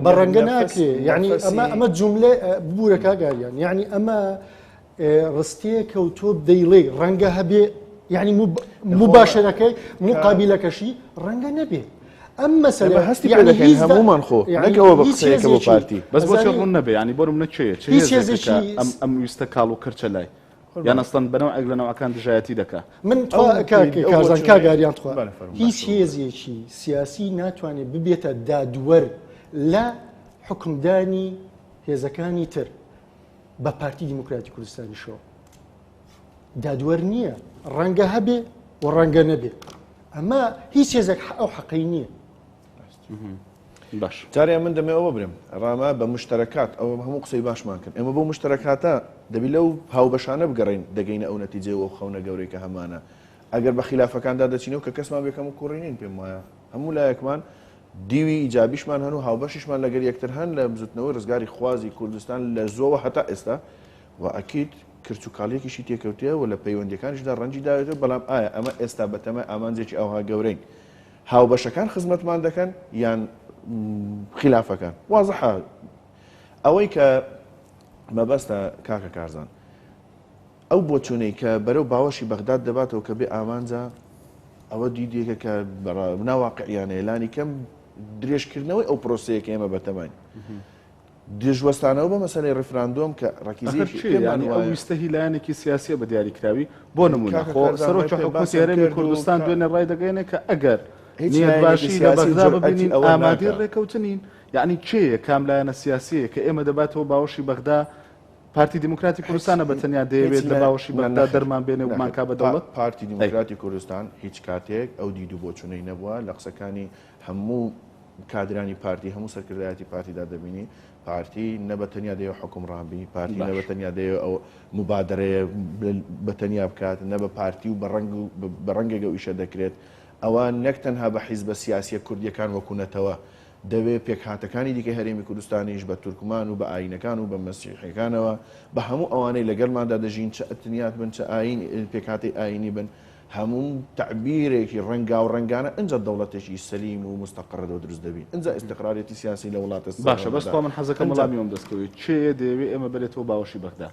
بە ڕەنگە ناکرێ یعنی ئەمە جملێ ببوورە کاگاریان یعنی ئەمە ڕستەیە کەوتۆ دەیڵێ ڕەنگە هەبێ یعنی مباشرەکەی مقابلەکەشی ڕەنگە نەبێ ئەم مەسەلە هەستی هەمومان خۆ نەکەوە بە قسەیەکە بۆ پارتی بەس بۆچی ڕوون نەبێ ینی بۆ منە چێ ئەم ویستە کاڵ و کەرچە لای یان ئەستان بەنەوە ئەگ لەنەوەکان دژایەتی دەکات من کارزان کاگاریان خوا هیچ هێزێکی سیاسی ناتوانێت ببێتە دادوەر لە حکمدانی هێزەکانی تر بە پارتی دیموکراتی کوردستانیشەوە دادوەر نییە ڕەنگە هەبێ و ڕەنگە نەبێ ئەمە هیچ هێزێک ئەو حەقەی نییە باش جارێ من دەمێ ئەوە برم ڕامە بە مشتەرەکات ئەوە هەموو قسەی باشمان کرد ئێمە بۆ مشتەرەکاتە دەبی لەو هاوبەشانە بگەڕین دەگەینە ئەو نەتیجێ و خەونە گەورەی کە هەمانە ئەگەر بە خلافەکاندا دەچینەوە کە کەسمان بێکەم و کوڕینین پێم وایە هەموو لایەکمان دیوی ئیجابیشمان هەن و هاوبەشیشمان لەگەر یەکتر هەن لە بزوتنەوەی ڕزگاری خوازی کوردستان لە زۆوە هەتا ئێستا و ئەکید کرچ و کاڵێکیشی تێکەوتێ و لە پەیوەندەکانیشدا ڕەنجی داوێتەوە بەڵام ئایا ئەمە ئێستا بەتەمە ئامانجێکی ئەوها گەورەین هاوبەشەکان خزمەتمان دەکەن یان خلافەکان وازەحە ئەوەی کە مەبەستە کاکە کارزان ئەو بۆچوونەی کە بەرەو باوەشی بەغداد دەباتەوە کە بێ ئامانجا ئەوە دیدێکە کە ناواقعیانە ئێلانی کەم درێژکردنەوەی ئەو پرۆسەیەکە ئێمە بەتەمای دژوەستانەوە بە مەسەلەی ڕفراندۆم کە ڕەکیزی ویستە هیلایەنێکی سیاسیە بە دیاریکراوی بۆ نمونە خۆ سەرۆکی حکومەتی هەرێمی کوردستان دوێنێ ڕای دەگەێنێ کە ئەگەر نیەت باشی لە بەغدا ببینین ئامادەی ڕێکەوتنین یعنی چێیە کاملایەنە سیاسیە کە ئێمە دەباتەوە باوەشی بەغدا پارتی دیموکراتی کوردستانە بەتەنیا دەیەوێت لە باوەشی بەغدا دەرمان بێنێ و مانکا بە دەوڵەت پارتی دیموکراتی کوردستان هیچ کاتێک ئەو دید و بۆچوونەی نەبووە لە قسەکانی هەموو کادرانی پارتی هەموو سەرکردایەتی پارتیدا دەبینی پارتی نەبەتەنیا دەیە حکومڕانبی پارتی نەبەتەنیا دەیە ئەو مبادرەیە بەتەنیا بکات نە بە پارتی و بە ڕەنگێکە ئیشە دەکرێت ئەوە نەک تەنها بە حیزبە سیاسیە کوردیەکان وەکوونەتەوە دەوێت پێکهاتەکانی دیکە هەرێمی کوردستانیش بە تورکمان و بە ئاینەکان و بە مەسیحیەکانەوە بە هەموو ئەوانەی لەگەڵماندا دەژین چه ئەتنیات بن چه ئاین پێکهاتی ئاینی بن هەموو تعبیرێکی ڕەنگا و ڕەنگانە ئەنجا دەوڵەتێکی سەلیم و مستەقڕەوە دروست دەبین ئەنجا ئیستقرارێتی سیاسی لە وڵاتە باشە بەس من حەزەکەم وەڵامیەوەم دەستکەوێت چێ دەیەوێت ئێمە بێتەوە باوەشی بەغدا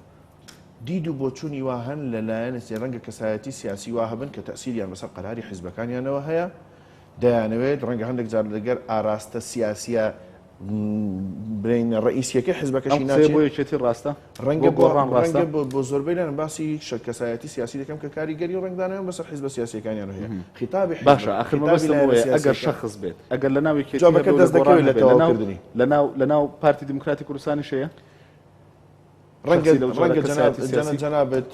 دید و بۆچوونی وا هەن لەلایەن ڕەنگە کەسایەتی سیاسی وا هەبن کە تەسیریان بەسەر قەراری حیزبەکانیانەوە هەیە دەیانەوێت ڕەنگە هەندێک جار لەگەر ئاراستە سیاسیە برین ڕئیسیەکە حیزبەکەشی ناچێت بۆ یەکێتی ڕاستە ڕەنگە بۆ زۆربەی لەن باسی کەسایەتی سیاسی دەکەم کە کاریگەری و ڕنگدانیان بەسەر حیزبە سیاسیەکانیان هەیە خیتابی باشە ئاخر مەبەستەوەیە ئەگەر شەخص بێت ئەگەر لە ناو جوابەکە دەست دەکەوێت لە تەواوکردنی لە ناو پارتی دیموکراتی کوردستانی شەیە ڕەنگە جەنابەت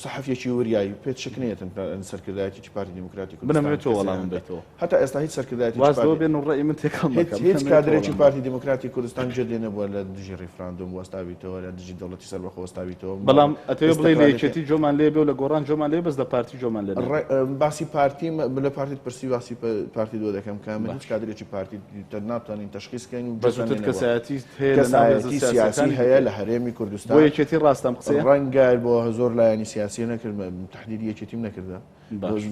سەحەفیەکی وریایی پێت شکنێتن سەرکردایەتی پارتی دیموکراتی کوردستان بنەمێتەوە وەڵام بێتەوە هەتا ئێستا هیچ سەرکردایەتی وازەوە بێن و ڕێی من تێکەڵ هیچ کادرێکی پارتی دیموکراتی کوردستان جێ نەبووە لە دژی ڕیفراندۆم وەستاویتەوە لە دژی دەوڵەتی سەربەخۆ وەستاویتەوە بەڵام ئەتەوێ بڵێ لە یەکێتی جۆمان لێ بێ و لە گۆڕان جۆمان لێ بەس لە پارتی جۆمان لێ باسی پارتی لە پارتیت پرسی باسی پارتی دۆ دەکەم کە من هیچ کادرێکی پارتی ناتوانین تەشخیصکەین و بەزوتر کەسایەتی سیاسی هەیە لە هەرێمی کوردستان بۆ یەکێتی ڕاستەم قسەیە ڕەنگە بۆ زۆر لایەنی سیاسی نەکرد تحدیدی یەکێتیم نەکردە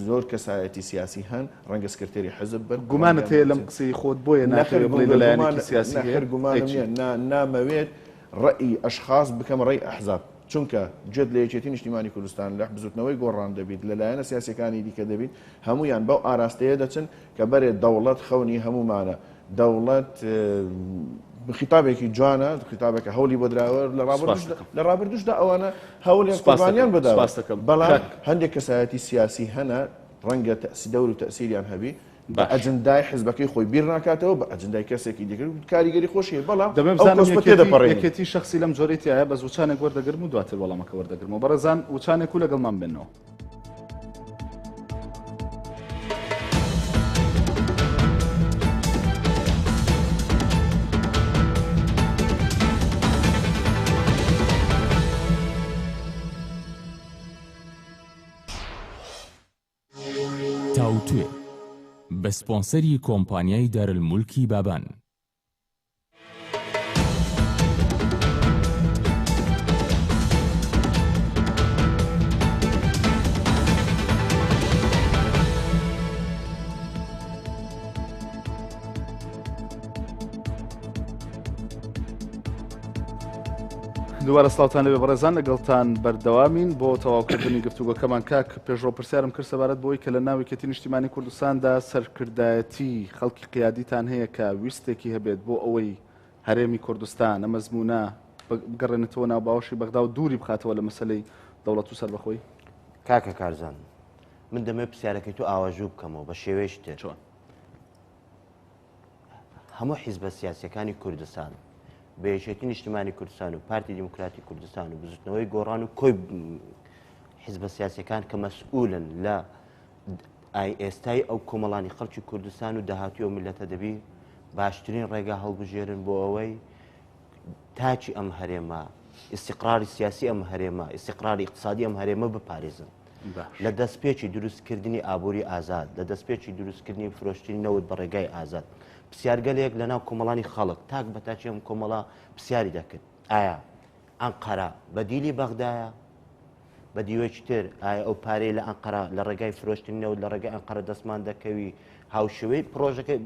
زۆر کەسایەتی سیاسی هەن ڕەنگە سکرتێری حزب بن گومانت هەیە لەم قسەی خۆت بۆیە ناخێت بڵێ لەلایەنێکی سیاسی نامەوێت ڕەئی ئەشخاص بکەم ڕێی ئەحزاب چونکە جێت لە یەکێتی نیشتیمانی کوردستان لە بزوتنەوەی گۆڕان دەبیت لەلایەنە سیاسەکانی دیکە دەبیت هەمویان بەو ئاراستەیە دەچن کە بەرێت دەوڵەت خەونی هەمومانە دەوڵەت خیتابێکی جوانە خیتابێکە هەولی بۆ درراوە لە ڕابردوشدا ئەوانە هەوڵیان قوربانیان بداوە بەڵام هەندێک کەسایەتی سیاسی هەنە ڕەنگە دەور و تەسیریان هەبی بە ئەجندای حزبەکەی خۆی بیر ناکاتەوە بە ئەجندای کەسێکی دیکرد کاریگەری خۆشیە بەڵام یەکێتی شخصی لەم جۆرەیەتی بە وچانێک وەردەگرم و دواتر وەڵامەکە وەردەگرمەوە بەڕێزان وچانێک و لەگەڵمان بێنەوە. بە سپۆنسەری کۆمپانیای دارالمولکی بابان. دووارە سڵاوتان لەبێ بەڕێزان، لەگەڵتان بەردەوامین بۆ تەواوکردنی گفتوگۆکەمان. کاک پێشڕۆ پرسیارم کرد سەبارەت بۆی کە لە ناوی کەتی نیشتیمانی کوردستاندا سەرکردایەتی خەڵکی قیادیتان هەیە کە ویستێکی هەبێت بۆ ئەوەی هەرێمی کوردستان ئەمە زمونە بگەڕێنێتەوە ناو باوەشی بەغدا و دووری بخاتەوە لە مەسەلەی دەوڵەت و سەربەخۆی. کاکە کارزان، من دەمێ پرسیارەکەی تو ئاواژوو بکەمەوە بە شێوەیەش تر. چۆن؟ هەموو حیزبە سیاسیەکانی کوردستان بەیەکێتی نیشتیمانی کوردستان و پارتی دیموکراتی کوردستان و بزوتنەوەی گۆڕان و کۆی حیزبە سیاسیەکان کە مەسئولن لە ئێستای ئەو کۆمەڵانی خەڵکی کوردستان و داهاتی ئەو میلەتە دەبی باشترین ڕێگا هەڵبژێرن بۆ ئەوەی تاچی ئەم هەرێمە، ئیستیقراری سیاسی ئەم هەرێمە، ئیستیقراری اقتصادی ئەم هەرێمە بپارێزن لە دەستپێکی دروستکردنی ئابووری ئازاد، لە دەستپێکی دروستکردنی فرۆشتنی نەوت بە ڕێگای ئازاد. پرسیارگەلێک لە ناو کۆمەڵانی خەڵک تاک بە تاچی ئەم کۆمەڵە پرسیاری دەکرد، ئایا ئەنقەرە بەدیلی بەغدایە بە دیوەیەکی تر؟ ئایا ئەو پارەی لە ئەنقەرە لە ڕێگای فرۆشتنی نەوت لە ڕێگای ئەنقەرە دەستمان دەکەوی هاوشێوەی پرۆژەکەی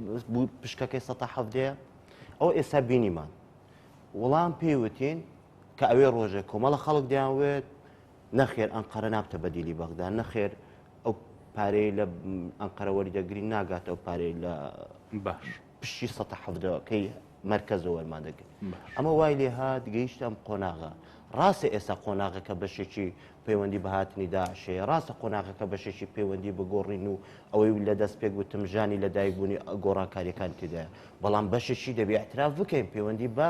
پشکەکەی ١٧ ئەو ئێستا بینیمان وەڵام پێیوتین کە ئەوێ ڕۆژێک کۆمەڵە خەڵک دیانوێت نەخێر ئەنقەرە نابتە بەدیلی بەغدا، نەخێر ئەو پارەی لە ئەنقەرە وەریدەگری ناگاتە ئەو پارەی لە باش پشتی ١٧کەی مرکزەوە وەرمان دەگرێت. ئەمە وای لێ هات گەیشتە ئەم قۆناغە. ڕاستە ئێستا قۆناغەکە بەشێکی پەیوەندی بە هاتنی داعشەیە، ڕاستە قۆناغەکە بەشێکی پەیوەندی بە گۆڕین و ئەوەی لە دەست پێک وتم ژانی لە دایکبوونی گۆڕانکاریەکان تێدایە، بەڵام بەشێکی دەبێ اعتراف بکەین پەیوەندی بە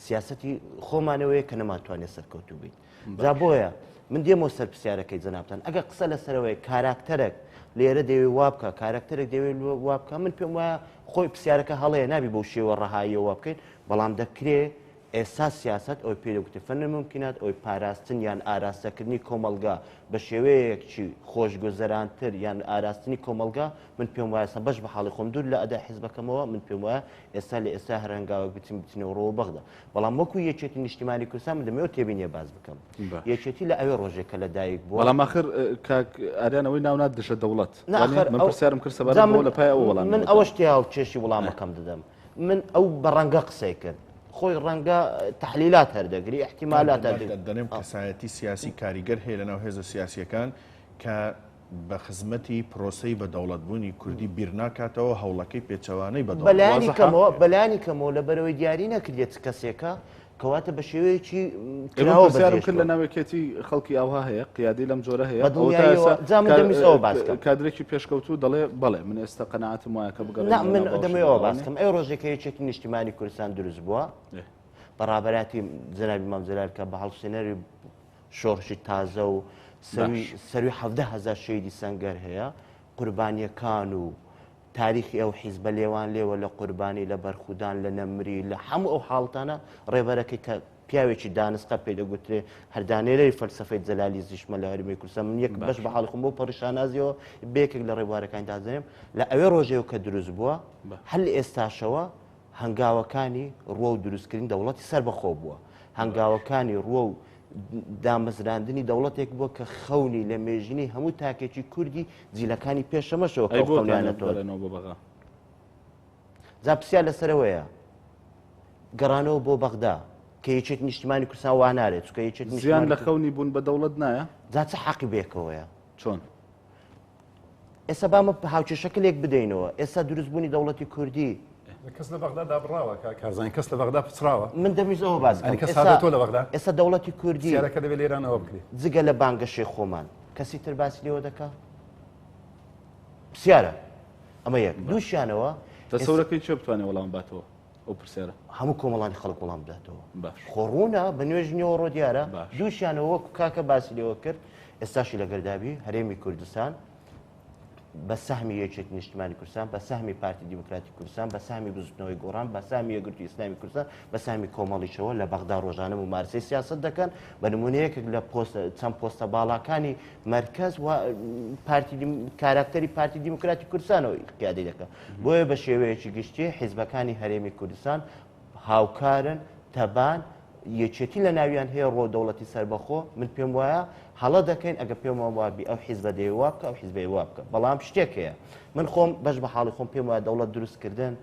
سیاسەتی خۆمانەوەیە کە نەماتوانێت سەرکەوتوو بین. جا بۆیە من دێمەوە سەر پرسیارەکەی جەنابتان، ئەگەر قسە لەسەرەوەی کاراکتەرێک لێرە دەوێ وا بکە، کاراکتەرێک دەوێت وا بکە، من پێم وایە خۆی پرسیارەکە هەڵەیە نابی بەو شێوە ڕەهاییەوە وا بکەین، بەڵام دەکرێت ئێستا سیاست ئەوی پێدەگوتێ فەنە ممکنات ئەوی پاراستن یان ئاراستەکردنی کۆمەلگا بە شێوەیەکی خۆشگوزەرانتر یان ئاراستنی کۆمەلگا، من پێم وایە بەش بە حاڵی خۆم دوور لە ئەدا حیزبەکەمەوە، من پێم وایە ئێستا لە ئێستا هەرەنگاوە بچینەوەڕەوە بەغدا. بەڵام وەکو یەکێتی نیشتیمانی کوردستان من دەمەوێت تێبینیە باز بکەم یەکێتی لە ئەوێ ڕۆژێکە لە دایک بووە. بەڵام ئاخر کاک ئاریانەوەی ناونات دژە دەوڵەت من پرسیارم کرد سەبارەت بۆ لە پای ئەو وەڵام من ئەوەش تیا و چێشی وەڵامەکەم دەدەم. من ئەو بەڕەنگە قسەی کرد خۆی ڕەنگە تحلیلات هەردەگری احتیمالات دەنێم کەسایەتی سیاسی کاریگەر هەیە لەناو هێزە سیاسیەکان کە بە خزمەتی پرۆسەی بە دەوڵەتبوونی کوردی بیر ناکاتەوە هەوڵەکەی پێچەوانەی بە بەلانی کەمەوە لە بەرەوەی دیاری نەکردێت کەسێکە کەواتە بە شێوەیەکی پرسیارم کرد لە ناوێکێتی خەڵکی ئەوها هەیە قیادی لەم جۆرە هەیە کادرێکی پێشکەوتو دەڵێ بەڵێ من ئێستا قەنەعاتم وایە کە بگەڕێم من دەمەوێتەوە باسکەم. ئەو ڕۆژێکە یەکێکی نیشتیمانی کوردستان دروست بووە بەڕابەراتی جەنابی مام جەلال کە بە هەڵسێنەری شۆڕشی تازە و سەروی 17,000 شەیدی سەنگەر هەیە، قوربانیەکان و تاریخی ئەو حیزبە لێوان لێوە لە قوربانی لە بەرخودان لە نەمری لە هەموو ئەو حاڵتانە ڕێبەرەکەی کە پیاوێکی دانسقە پێدەگوترێ هەردانێرەی فەلسەفەی جەلالی زیشمە لە هەرێمی کوردستان. من یەک بەش بە حاڵی خۆم بۆ پەڕیشانازیەوە بێکێک لە ڕێبوارەکانی دازانێم لە ئەوێ ڕۆژێەوە کە دروست بووە هەل ئێستاشەوە هەنگاوەکانی ڕوە و دروستکردنی دەوڵەتی سەربەخۆ بووە، هەنگاوەکانی ڕوە و دامەزراندنی دەوڵەتێک بووە کە خەونی لە مێژینی هەموو تاکێکی کوردی جیلەکانی پێشەمەشەوە خەونیانەتەوە. جا پرسیار لەسەرەوەیە گەڕانەوە بۆ بەغدا کە یەکێت نیشتیمانی کوردستان وانارێت چکە یەکێت زیان لە خەونی بوون بە دەوڵەت نایە؟ جا چه حەقی بێکەوەیە؟ چۆن؟ ئێستا بامە هاوچێشەکەلێک بدەینەوە. ئێستا دروستبوونی دەوڵەتی کوردی کەس لە بەغدا دابڕاوە کارزانانی کەس لە بەغدا پچراوە. من دەمیزەوە باز کەس هاتۆ لە بەغدا ئێستا دەوڵەتی کوردی سیارەکە دەبێت لێرانەوە بکرێت جگە لە بانگەشەی خۆمان کەسی تر باسی لێوە دەکا پرسیارە ئەمە یەک دووشیانەوە دەسەورەکەی چێ بتوانێت وەڵام باتەوە ئەو پرسیارە هەموو کۆمەڵانی خەڵک وەڵام بداتەوە خۆڕوونە بە نوێژنیەوە ڕۆ دیارە دووشیانەوە وەکو کاکە باسی لێوە کرد ئێستاشی لە گەردابی هەرێمی کوردستان بە سەهمی یەکێتی نیشتیمانی کوردستان، بە سەهمی پارتی دیموکراتی کوردستان، بە سەهمی بزوتنەوەی گۆڕان، بە سەهمی یەکگرتووی ئیسلامی کوردستان، بە سەهمی کۆمەڵیشەوە لە بەغدا ڕۆژانە ممارسەی سیاست دەکەن. بە نمونەیەکێک لە چەند پۆستە باڵاکانی مرکز و کاراکتەری پارتی دیموکراتی کوردستانەوە قیادەی دەکەن. بۆیە بە شێوەیەکی گشتی حیزبەکانی هەرێمی کوردستان هاوکارن، تەبان، یەکێتی لە ناویان هەیە ڕۆ دەوڵەتی سربەخۆ. من پێم وایە هەڵە دەکەین ئەگە پێم وابی ئەو حیزبە دەیوا بکە ئەو حیزبەی وا بکە. بەڵام شتێک هەیە من خۆم بەش بە حاڵی خۆم پێم وایە دەوڵەت دروستکردن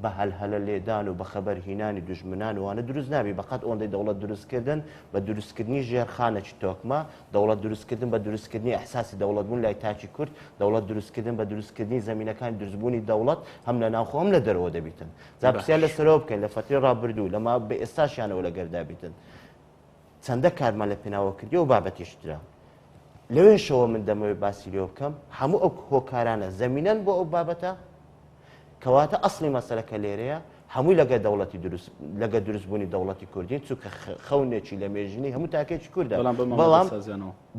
بە هەلهەلە لێدان و بە خەبەر هینانی دوژمنان وانە دروست نابی. بەقەت ئەوەندەی دەوڵەت دروستکردن بە دروستکردنی ژێرخانەی تۆکمە، دەوڵەت دروستکردن بە دروستکردنی ئەحساسی دەوڵەتبوون لای تاچی کورد، دەوڵەت دروستکردن بە دروستکردنی زمینەکانی دروستبوونی دەوڵەت هەم لە ناوخۆ هەم لە دەرەوە دەبیتن. جا پرسیار لەسەرەوە بکەین لە فەتری ڕابردوو لەما بە ئێستاشیانەوە لەگەردا بیتن چەندە کارمان لە پێناوە کردی و بابەتیشترا. لەوێشەوە من دەمەوێت باسی لێ بکەم هەموو ئەو هۆکارانە زەمینەن بۆ ئەو بابەتە کەواتە ئەسڵی مەسەلەکە لێرەیە هەمووی لەگە دەوڵەتی لەگە دروستبوونی دەوڵەتی کوردی چونکە خەونێکی لە مێژنی هەموو تاکێکی کووردە.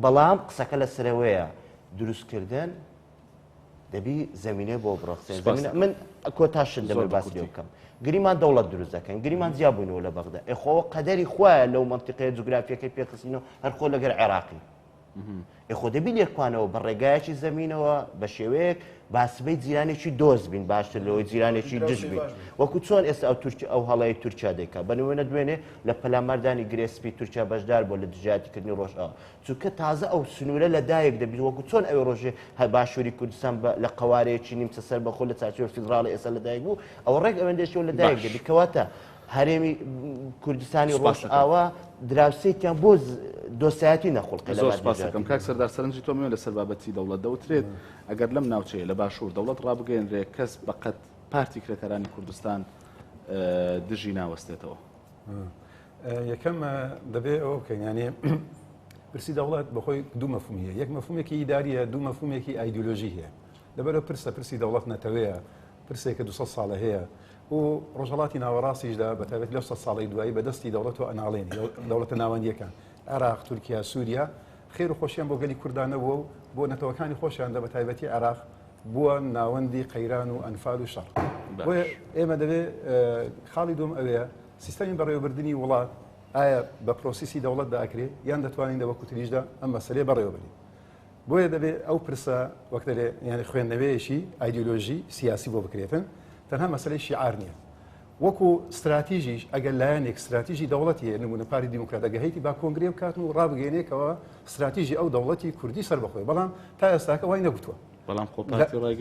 بەڵام قسەکە لە سرەوەیە دروستکردن دەبی زەمینێ بۆ بڕەخسێن. من کۆتاشت دەبێت باسی لێ بکەم. گریمان دەوڵەت دروست دەکەن، گریمان زیابوونەوە لە بەغدا. ئێخۆوە قەدەری خوایە لەو مەنتیقەیە جوگرافیەکەی پێخستینەوە هەر خۆ لەگەر عێراقی. ئێخۆ دەبی لێکوانەوە بە ڕێگایەکی زەمینەوە بە شێوەیەک باسبەی جیرانێکی دۆز بین باشتر لەوەی جیرانێکی دژ بین. وەکو چۆن ئێستا ئەو هەڵەیە تورکیا دەیکا بە نمونە دوێنێ لە پەلامەردانی گرێسپی تورکیا بەشدار بۆ لە دژاتیکردنی ڕۆژئاوا چونکە تازە ئەو سنوورە لە دایک دەبیت وەکو چۆن ئەوێ ڕۆژێ باشووری کوردستان لە قوارەیەکی نیمچە سەر بەخۆ لە چارچۆ فیدراڵی ئێستا لە دایک بوو ئەو ڕێک ئەوەندێشەوە لە دایک دەبی کەواتە هەرێمی کوردستانی ڕۆژئاوا دراوسێکیان بۆ دۆسایەتی نەخۆڵکە لە باسەکەم کاک سەردار سەرنجی تۆ میوە لەسەر بابەتی دەوڵەت دەوترێت ئەگەر لەم ناوچەیە لە باشوور دەوڵەت ڕابگەێنرێ کەس بەقەت پارتی کرێکەرانی کوردستان دژی ناوەستێتەوە. یەکەم دەبێت ئەوە بکەین یانێ پرسی دەوڵەت بەخۆی دوو مەفهوم هەیە. یەک مەفهومێکی ئیداریە، دوو مەفهومێکی ئایدیۆلۆژی هەیە. لەبەرەوە پرسی دەوڵەت نەتەوەیە، پرسێکە 200 ساڵە هەیە و ڕۆژهەڵاتی ناوەڕاستیشدا بەتابەت لەو 100 ساڵی دوایی بەدەستی دەوڵەتەوە ئەناڵێن دەوڵەتە ناوەندیەکان عێراق، تورکیا، سووریا خێر و خۆشیان بۆ گەلی کوردانەوە و بۆ نەتەوەکانی خۆشیاندا بەتایبەتی عێراق بووە ناوەندی قەیران و ئەنفال و شەڕ. بۆیە ئێمە دەبێت خاڵی دوم ئەوەیە سیستەمی بەڕێوەبردننی وڵات ئایا بە پرۆسیسی دەوڵەت داکرێت یان دەتوانین وەکو تریشدا ئەم مەسەلێ بەڕێوەبرین. بۆیە دەبێت ئەو پرسە وەک دەبێت یعنی خوێندنەوەیەشی ئایدیۆلۆژی سیاسی بۆ بکرێتن تەنها مەسەلەی شیعار نییە. وەکو استراتیژیش ئەگەر لایەنێک استراتیژی دەوڵەتی نمونە پاری دیموکرات ئەگەهەیەی با کۆنگرێ بکاتن و ڕابگەێنێکەوە استراتیژی ئەو دەوڵەتی کوردی سەر بەخۆی بەڵام تا ئێستاکە وای نەگوتووە. بەڵام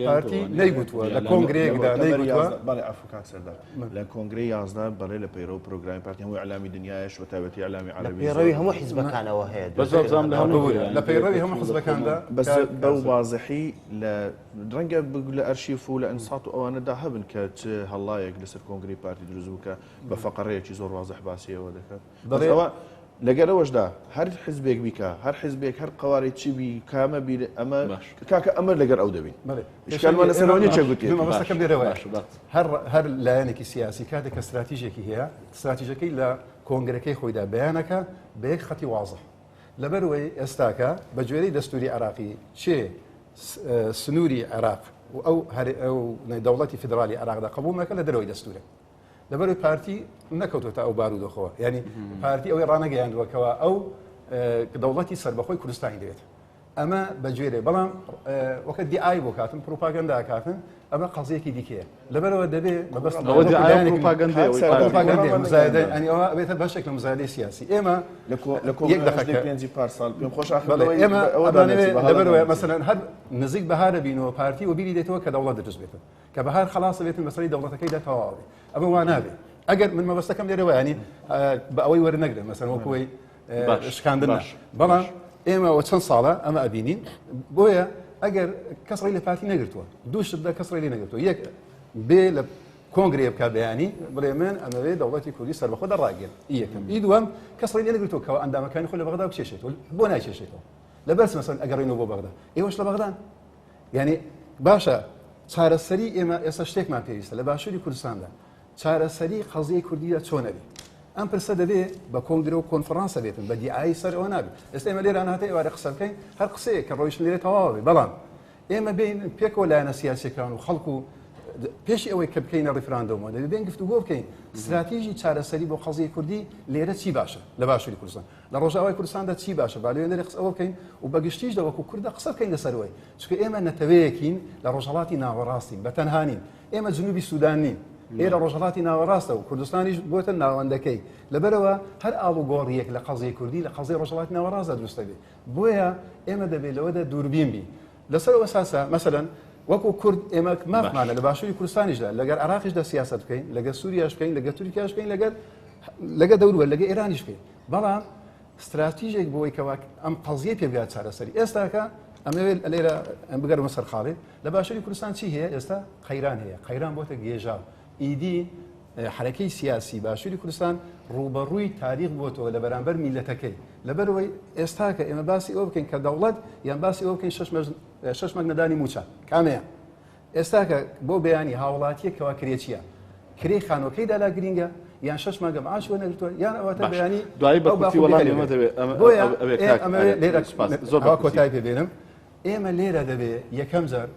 پارتی نەیگوتووە لە کۆنگرێکدا نەیگوتووە. بەڵێ ئەفکاک سەردار لە کۆنگرەی 11 بەڕێ لە پەیرەوە پرۆگرامی پارتی هەموو ئەعلامی دنیایش و تایبەتی ئەعلامی عەرەبی پەیڕەوی هەموو حیزبەکانەوە هەیە لە پەیڕەوی هەموو حیزبەکاندا بەس بەو واضحی لە ڕەنگە لە ئەرشیف و لە ئەنسات و ئەوانەدا هەبن کە چ هەڵایەک لەسەر کۆنگری پارتی دروست بوو کە بە فەقەڕەیەکی زۆر واضح باسیەوە دەکات. لەگەرەوەشدا هەر حزبێک بیکە هەر حزبێک هەر قوارەی چی بی کامە بیر ئەمە کاکە ئەمە لەگەر ئەو دەبین. شکالمان لەسەرەوە چەگوتی مەبەستەکەم لێرەوەیە هەر لایەنێکی سیاسی کاتێک کە استراتیژێکی هەیە استراتیژەکەی لە کۆنگرەکەی خۆیدا بەیانەکە بە یەک خەتی واضح لەبەرەوەی ئێستاکە بە گوێرەی دەستوری عێراقی چێ سنووری عێراق و ئەو دەوڵەتی فیدرالی عێراقدا قبوڵ لە دەرەوەی دەستورە لەبەرەوەی پارتی نەکەوتوتە ئەو بارودۆخەوە یعنی پارتی ئەوەی ڕانەگەیاندووەکەوە ئەو دەوڵەتی سەربەخۆی کوردستانی دەوێت ئەمە بەگوێرێ بەڵام وەکە دیعای بۆ کاتن پروپاگەندا کاتن ئەمە قەزیەکی دیکەیە لەبەرەوە دەبێت بەبەست ئەوە بێتە بەشێک لە مزایدەی سیاسی ئێمە پێنجی پارسال پێم خۆش ئێمە لەبەرەوە مەسەلەن هەر نزیک بەهارە بینەوە پارتی و بیری دێتەوە کە دەوڵەت دەست بێتن کە بەهار خلاصە بێتن مەسەلەی دەوڵەتەکەیدا تەواوی ئەمە وا نابێت ئەگەر من مەبەستەکەم لێرەوە ینی بە ئەوەی وەرنەگرن مەسەن وەکوی شکاندن بەڵام ئێمە چەند ساڵە ئەمە ئەبینین بۆیە ئەگەر کەسڕی لە پارتی نەگرتووە دووشتدا کەسڕی لێ نەگرتووە یەک بێ لە کۆنگرێ بکە بەیانی بڵێ من ئەمەوێ دەوڵەتی کوردی سەربەخۆ دەڕاگەن یەکەم دووەم کەسڕی لێ نەگرتووە کە ئەندامەکانی خۆی لە بەغدا بچێشێتەوە بۆ ناچێشێتەوە لەبەرس مەسەن ئەگەڕێنەوە بۆ بەغدا ئێوەش لە بەغدان یعنی باشە چارەسەری ئێمە ئێستا شتێکمان پێویستە لە باشووری کوردستاندا چارەسەری قەزیەی کوردیدا چۆنەبی ئەم پرسە دەبێت بە کۆنگرە و کۆنفرانسە بێتن بە دیعایی سەر ئەوە نابێت ئێستا ئێمە لێران هاتە ئێوارە قسە بکەین هەر قسەیە کە ڕۆیشتن لێرە تەواوی بەڵام ئێمە بین پێکەوە لایەنە سیاسەکان و خەڵکو پێشی ئەوەی کە بکەینە ڕیفراندۆمەوە دەبێن گفتوگۆ بکەین استراتیژی چارەسەری بۆ خەڵکی کوردی لێرە چی باشە لە باشووری کوردستان لە ڕۆژاوای کوردستاندا چی باشە با لێرە قسە ئەوە بکەین و بەگشتیش دەوەکو کوردە قسە بکەین لەسەرەوەی چونکە ئێمە نەتەوەیەکین لە ڕۆژهەڵاتی ناوەڕاستین بە تەنهانین ئێمە جنوبی سوودان نین ئێرە ڕۆژهەڵاتی ناوەڕاستە و کوردستانیش بۆتە ناوەندەکەی لەبەرەوە هەر ئاڵوگۆڕیەک لە قەزەی کوردی لە قەزەی ڕۆژهەڵاتی ناوەڕاستە دروستە بێت بۆیە ئێمە دەبێت لەوەدا دووربین بین لەسەرەوە ساسە مەسەلەن وەکو کورد ئێمە مافمانە لە باشووری کوردستانیشدا لەگەر عراقیشدا سیاست بکەین لەگە سووریاش بکەین لەگە تورکیاش بکەین لەگە دەوروبەر لەگە ئێرانیش بکەین بەڵام استراتیژێک بۆی کەوا ئەم قەزیە پێ بگات چارەسەری ئێستاکە ئەمەوێت لێرە ئەم بگەرمە سەر خاڵێت لە باشووری کوردستان چی هەیە ئێستا قەیران هەیە قەیران بۆتە گێژاو ئیدی حرەکەی سیاسی باشووری کوردستان ڕوبەڕووی تاریخ بۆتەوە لە بەرامبەر میلەتەکەی لەبەرەوەی ئێستاکە ئێمە باسی ئەوە بکەین کە دەوڵەت یان باسی ئەوە بکەین شەش مەگ نەدانی موچە کامەیە ئێستاکە بۆ بەیانی هاوڵاتیە کەوا کرێ چییە کرێ خانۆکەی دالا گرینگە یان شەش مەگە معاش وە نەگرتووە یان ئەوەتە بەیانی دوایی بەکوتی وەڵامی ئەمە دەبێت زۆر کۆتای پێبێنم ئێمە لێرە دەبێت یەکەم جار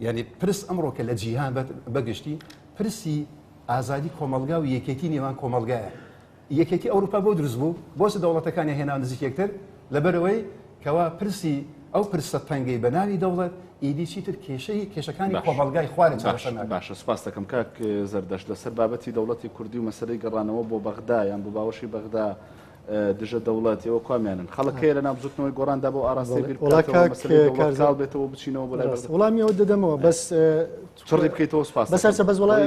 یعنی پرس ئەمڕۆکە لە جیهان بەگشتی پرسی ئازادی کۆمەلگا و یەکێتی نێوان کۆمەلگایە یەکێتی ئەوروپا بۆ دروست بوو بۆچ دەوڵەتەکانی هێنا نزیکێکتر لەبەرەوەی کەوا پرسی ئەو پرسە تەنگەی بە ناوی دەوڵەت ئیدی چیتر کێشەکانی کۆمەلگای خوارد باشە سپاس دەکەم کاک زەردەشت لەسەر بابەتی دەوڵەتی کوردی و مەسەلەی گەڕانەوە بۆ بەغدا یان بۆ باوەشی بەغدا دژە دەوڵەتەوە کامیانن خەڵکەیە لە نابزوتنەوەی گۆڕاندا بۆ ئاراستی بیرکار بێتەوە بچینەوە بۆ وەڵامی ئەوە دەدەمەوە بەس چڕی بکەیتەوە سپاس بەسەر بەس وڵای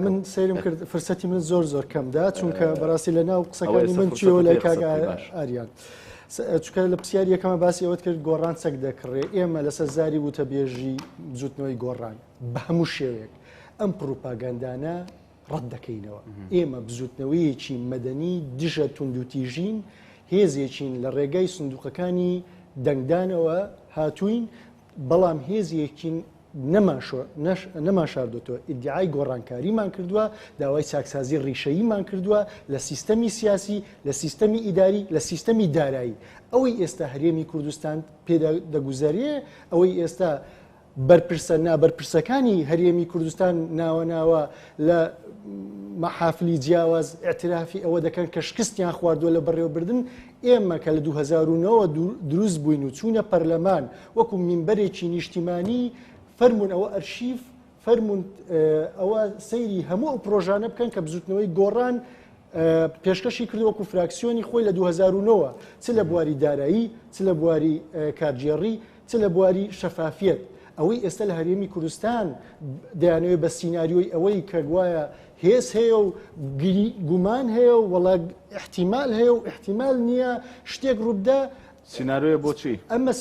من سەیرم کرد فرسەتی من زۆر کەمدا چونکە بەڕاستی لە ناو قسەکانی من چیەوە لای کاک ئاریان چونکە لە پرسیاری یەکەمە باسی ئەوەت کرد گۆڕان چەک دەکڕێ ئێمە لەسەر زاری وتە بێژی بجوتنەوەی گۆڕان بە هەموو شێوێک ئەم پروپاگاندانە ڕەت دەکەینەوە ئێمە بزوتنەوەیەکی مەدەنی دژە توندوتیژین هێزێکین لە ڕێگای سندوقەکانی دەنگدانەوە هاتوین بەڵام هێزیەکین نەماشاردوتەوە ئیدعای گۆڕانکاریمان کردووە داوای چاکسازی ڕیشەییمان کردووە لە سیستەمی سیاسی لە سیستەمی ئیداری لە سیستەمی دارایی ئەوەی ئێستا هەرێمی کوردستان پێدەگوزارێ ئەوەی ئێستا بەرپرسە نابەرپرسەکانی هەرێمی کوردستان ناوە لە مەحافلی جیاواز ئاعترافی ئەوە دەکەن کە شکستیان خواردووە لە بەڕێوەبردن ئێمە کە لە 2009 دروست بووین و چوونە پەرلەمان وەکو مینبەرێکی نیشتیمانی فەرمونون ئەوە ئەرشیف فەرمونون ئەوە سەیری هەموو ئەو پرۆژانە بکەن کە بزوتنەوەی گۆڕان پێشکەشی کرد وەکو فراکسیۆنی خۆی لە 2009 چ لە بواری دارایی چ لە بواری کارجێڕی چ لە بواری شەفافیت ئەوەی ئێستا لە هەرێمی کوردستان دەیانەوێت بە سیناریۆی ئەوەی کە گوایە هێز هەیە و گومان هەیە و وەڵا احتیمال هەیە و احتیمال نییە شتێک ڕووبدا سیناریۆیە بۆچی ئەمە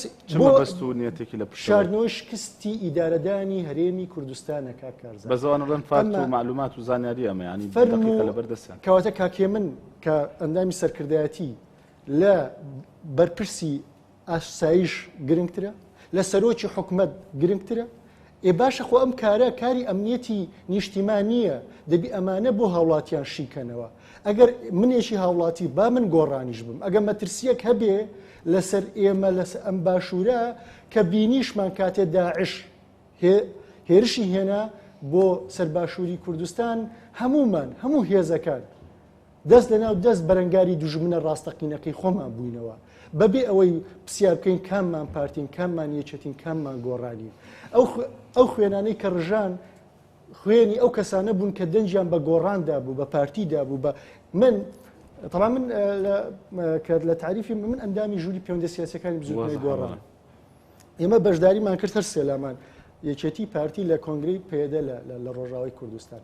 بەست و نیەتێکی لە شاردنەوەی شکستی ئیدارەدانی هەرێمی کوردستانە کارزان بەزەوانە ڕەن فات و معلومات و زانیاری ئەمە ینی دقیقە لەبەردەستیان کەواتە کاکێ من کە ئەندامی سەرکردایەتی لە بەرپرسی ئاسایش گرنگترە لە سەرۆکی حکومەت گرنگترە باشە خۆ ئەم کارە کاری ئەمنیەتی نیشتیمانیە دەبی ئەمانە بۆ هاوڵاتیان شیکەنەوە ئەگەر منێکی هاوڵاتی با من گۆڕانیش بم ئەگەر مەترسیەک هەبێ لەسەر ئێمە لەس ئەم باشوورە کە بینیشمان کاتێ داعش هێرشی هێنا بۆ سەرباشووری کوردستان هەموو هێزەکان دەست لەناو دەست بەرەنگاری دوژمنە ڕاستەقینەکەی خۆمان بووینەوە بەبێ ئەوەی پرسیار بکەین کاممان پارتین کاممان یەکێتین کاممان گۆڕانی ئەو خوێنانەی کە ڕژان خوێنی ئەو کەسانە بوون کە دەنجیان بە گۆڕاندا بوو بە پارتیدا بوو بە من طبعا من لە تعریفی من ئەندامی ژووری پەیوەندە سیاسەکانی بزوتنەوەی گۆڕان ئێمە بەشداریمان کرد هەر سێلامان یەکێتی پارتی لە کۆنگرەی پێدە لە ڕۆژاوای کوردستان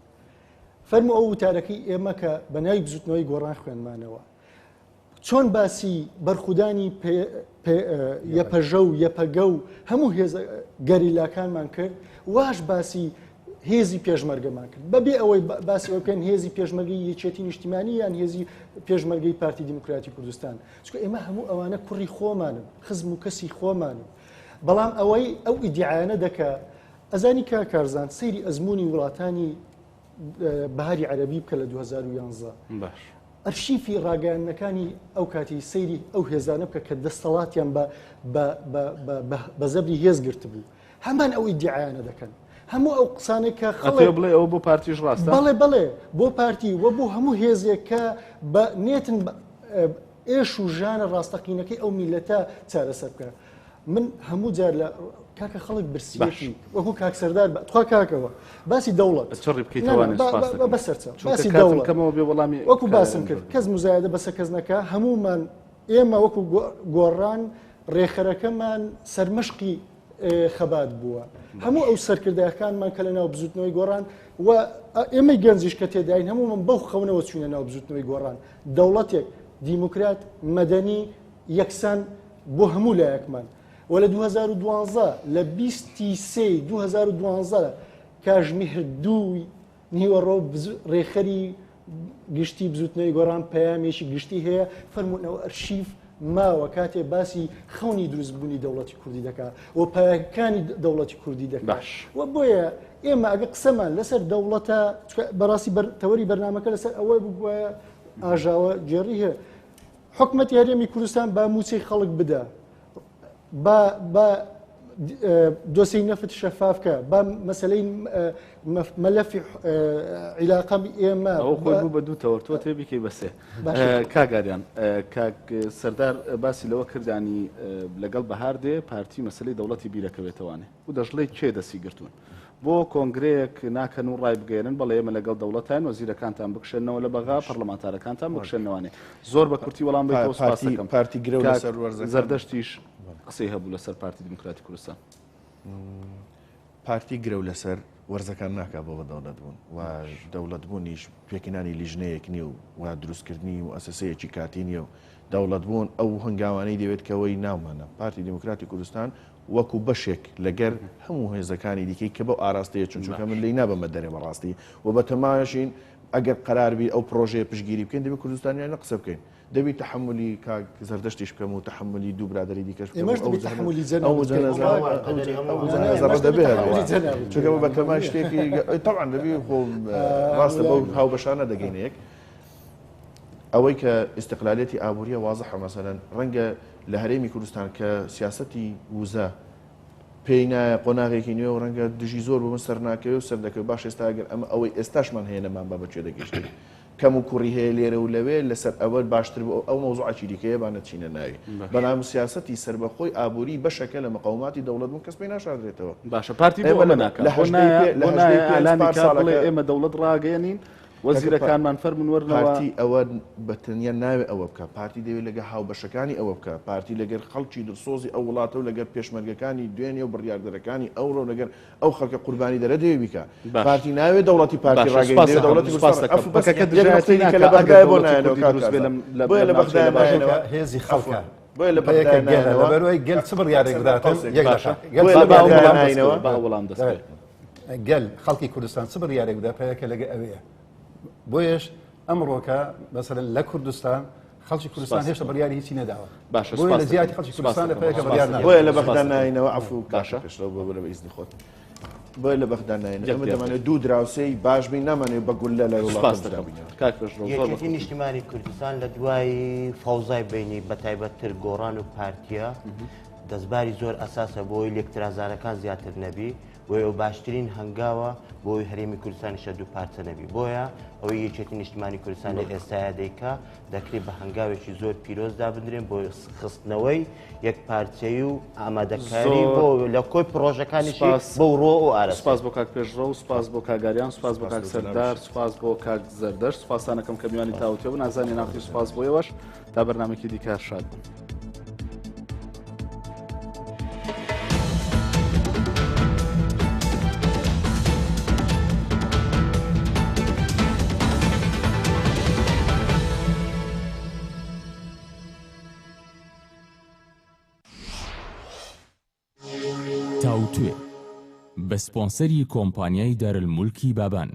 فەرمو ئەو وتارەکەی ئێمە کە بەناوی بزوتنەوەی گۆڕان خوێنمانەوە چۆن باسی بەرخودانی یەپەژە و یەپەگە و هەموو هێزە گەریلاکانمان کرد واش باسی هێزی پێشمەرگەمان کرد بەبێ ئەوەی باسی ئەوکەن هێزی پێشمەرگی یەکێتی نیشتیمانی یان هێزی پێشمەرگەی پارتی دیموکراتی کوردستان چونکە ئێمە هەموو ئەوانە کوڕی خۆمانن خزم و کەسی خۆمانن بەڵام ئەوەی ئەو ئیدعایانە دەکا ئەزانی کارزان سەیری ئەزمموی وڵاتانی بەهاری عەرەبی بکە لە 2011 باش ئەرشیفی ڕاگەیاندنەکانی ئەو کاتی سەیری ئەو هێزانە بکە کە دەستەڵاتیان بە زەبری هێز گرت بوو هەمان ئەو ئیدعایانە دەکەن هەموو ئەو قسانێک کە ئەتێ بڵێ ئەو بۆ پارتیش ڕاستە بەڵێ بۆ پارتی وە بۆ هەموو هێزێک کە بە نێتن ئێش و ژانە ڕاستەقینەکەی ئەو میلەتە چارەسەر بکە من هەموو جار لە کاکە خەڵک برسیەتی وەکو کاکسەردار تخوا کاکەوە باسی دەوڵەت چڕی بکەیتوانێت بەسەرچە باسی دەوڵەتەوە بێ وەڵامی وەکو باسم کرد کەس مزایدە بەسە کەس نەکە هەمومان ئێمە وەکو گۆڕان ڕێخەرەکەمان سەرمەشقی خەبات بووە هەموو ئەو سەرکردایەکانمان کە لە ناو بزوتنەوەی گۆڕان و ئێمە گەنجیش کە تێداین هەموومان بەو خەونەوە چوونە ناو بزوتنەوەی گۆڕان دەوڵەتێک دیموکرات مەدەنی یەکسان بۆ هەموو لایەکمان و لە 2012 لە 2012 کاژمیهر دووی نیوەڕۆ ڕێخەری گشتی بزوتنەوەی گۆڕان پەیامێکی گشتی هەیە فەرمونەوە ئەرشیف ماوە کاتێ باسی خەونی دروستبوونی دەوڵەتی کوردی دەکات و پایەکانی دەوڵەتی کوردی دەکات و بۆیە ئێمە ئەگە قسەمان لەسەر دەوڵەتە بەڕاستی تەوەری بەرنامەکە لەسەر ئەوەی بووە ئاژاوە جێڕی هەیە حکومەتی هەرێمی کوردستان با موچەی خەڵک بدە با دۆسەی نەفت شەفافکە با مەسەلەی مەلەفی عیلاقەم ئێمە ئەو خۆی بوو بە دوو تەوە تۆ تێ بیکەی بەسێ کاگاریان کاک سەردار باسی لەوە کردانی لەگەڵ بەهار دێ پارتی مەسەلەی دەوڵەتی بیرەکەوێتەوانێ و دەژڵی کێ دەسی گرتوون بۆ کۆنگرەیەک ناکەن و ڕای بگەێنن بەڵێ ئێمە لەگەڵ دەوڵەتان وەزیرەکانتان بکشێنەوە لە بەغا پەرلەمانتارەکانتان بکشێنەوەنێ زۆر بە کورتی وەڵام بێتەوە سپاس دەکەم پارتی گرە لەسەر وەرزەکان زەردەشتیش قسەی هەبوو لەسەر پارتی دیموکراتی کوردستان پارتی گرە لەسەر وەرزەکان ناکا بۆ بە دەوڵەت بوون و دەوڵەت بوونیش پێکینانی لیژنەیەک نییە و دروستکردنی و ئەسەسەیەکی کاتی نییە و دەوڵەت بوون ئەو هەنگاوانەی دەوێت کەەوەی ناومانە پارتی دیموکراتی کوردستان وەکو بەشێک لەگەر هەموو هێزەکانی دیکەی کە بەو ئاراستەیە چونچونکە من لی نابەمە دەرێ بەڕاستی و بە تەماشین ئەگەر قەراربی ئەو پرۆژەیە پشگیری بکەین دەبێت کوردستانیان قسە بکەین دەبی تحملی کاک زەردەشتیش بکەم و تحملی دوو برادری دیکەش چونکە بە تەمای شتێکی طبعا دەبی خۆ ڕاستە بەو هاوبەشانە دەگەینەیەک ئەوەی کە ئیستقلالێتی ئابوووریە وازەحە مەسەلەن ڕەنگە لە هەرێمی کوردستان کە سیاسەتی وزە پێی نایە قۆناغێکی نوێ و ڕەنگە دژی زۆر بۆ من سەر ناکەوێت و سەر دەکەوێت باش ئێستا ئەگەر ئەمە ئەوەی ئێستاشمان هەیە نەمان با بەکوێ دەگەشتین کەم و کوڕی هەیە لێرە و لەوێ لەسەر ئەوە باشتر بۆ ئەو مەوزوعی دیکەیە بانە چینە ناوی بەڵام سیاسەتی سربەخۆی ئابووری بەشەکە لە مەقاوماتی دەوڵەت بوون کەس پێی ناشاردرێتەوە باشە پارتی بۆ ئەمە ناکات لە ئێمە دەوڵەت ڕاگەیەنین وەزیرەکانمان فەرمون وەرنەوە پارتی ئەوە بەتەنیا ناوێ ئەوە بکە پارتی دەوێت لەگە هاوبەشەکانی ئەوە بکە پارتی لەگەر خەڵکی دڵسۆزی ئەو وڵاتە و لەگەر پێشمەرگەکانی دوێنێ و بڕیاردەرەکانی ئەوڕۆ لەگەر ئەو خەڵکە قوربانی دەرە دەوێ بیکە پارتی ناوێت دەوڵەتی پارتی ڕاگەی دەوڵەتی کە لە بەغدای بۆ نایەوە لە بەغدای هێزی خەڵکە بۆیە لە بەروای گەل چ بڕیارێک بداتن گەل خەڵکی کوردستان چ بڕیارێک بدا پێیەکە لەگە ئەوەیە بۆیش ئەمڕۆکە بەسەرەن لە کوردستان خەڵکی کوردستان هێشتا بڕیاری هیچی نەداوە بۆیە لە زیاتی خەڵکی کوردستان لە پێیەکە بڕیار ناوە بۆیە لە بەغدا ناینەوە عەفو باشە پێشەوە بۆ بەرە بە ئیزنی خۆت بۆیە لە بەغدا ناینەوە ئەمە دەمانێت دوو دراوسەی باش بین نامانێت بە گولە لە یەکێتی نیشتیمانی کوردستان لە دوای فەوزای بینی بەتایبەتتر گۆڕان و پارتیە دەستباری زۆر ئەساسە بۆی لێکترازانەکان زیاتر نەبی بۆی ئەو باشترین هەنگاوە بۆی هەرێمی کوردستانیشە دوو پارچە نەبی بۆیە ئەوەی یەکێتی نیشتیمانی کوردستان لە ئێستایا دەیکا دەکرێت بە هەنگاوێکی زۆر پیرۆزدا بدرێن بۆ خستنەوەی یەک پارچەی و ئامادەکاری بۆ لە کۆی پرۆژەکانیشی بەو ڕۆ و ئارە سپاس بۆ کاک پێشڕۆ و سپاس بۆ کاگاریان سپاس بۆ کاک سەردار سپاس بۆ کاک زەردەش سپاسانەکەم کە میوانی تاوتێ بوو نازانی ناخی سپاس بۆیەوەش تا بەرنامێکی دیکە شاد بن. تاوتوێ بە سپۆنسەری کۆمپانیای دارالمولکی بابان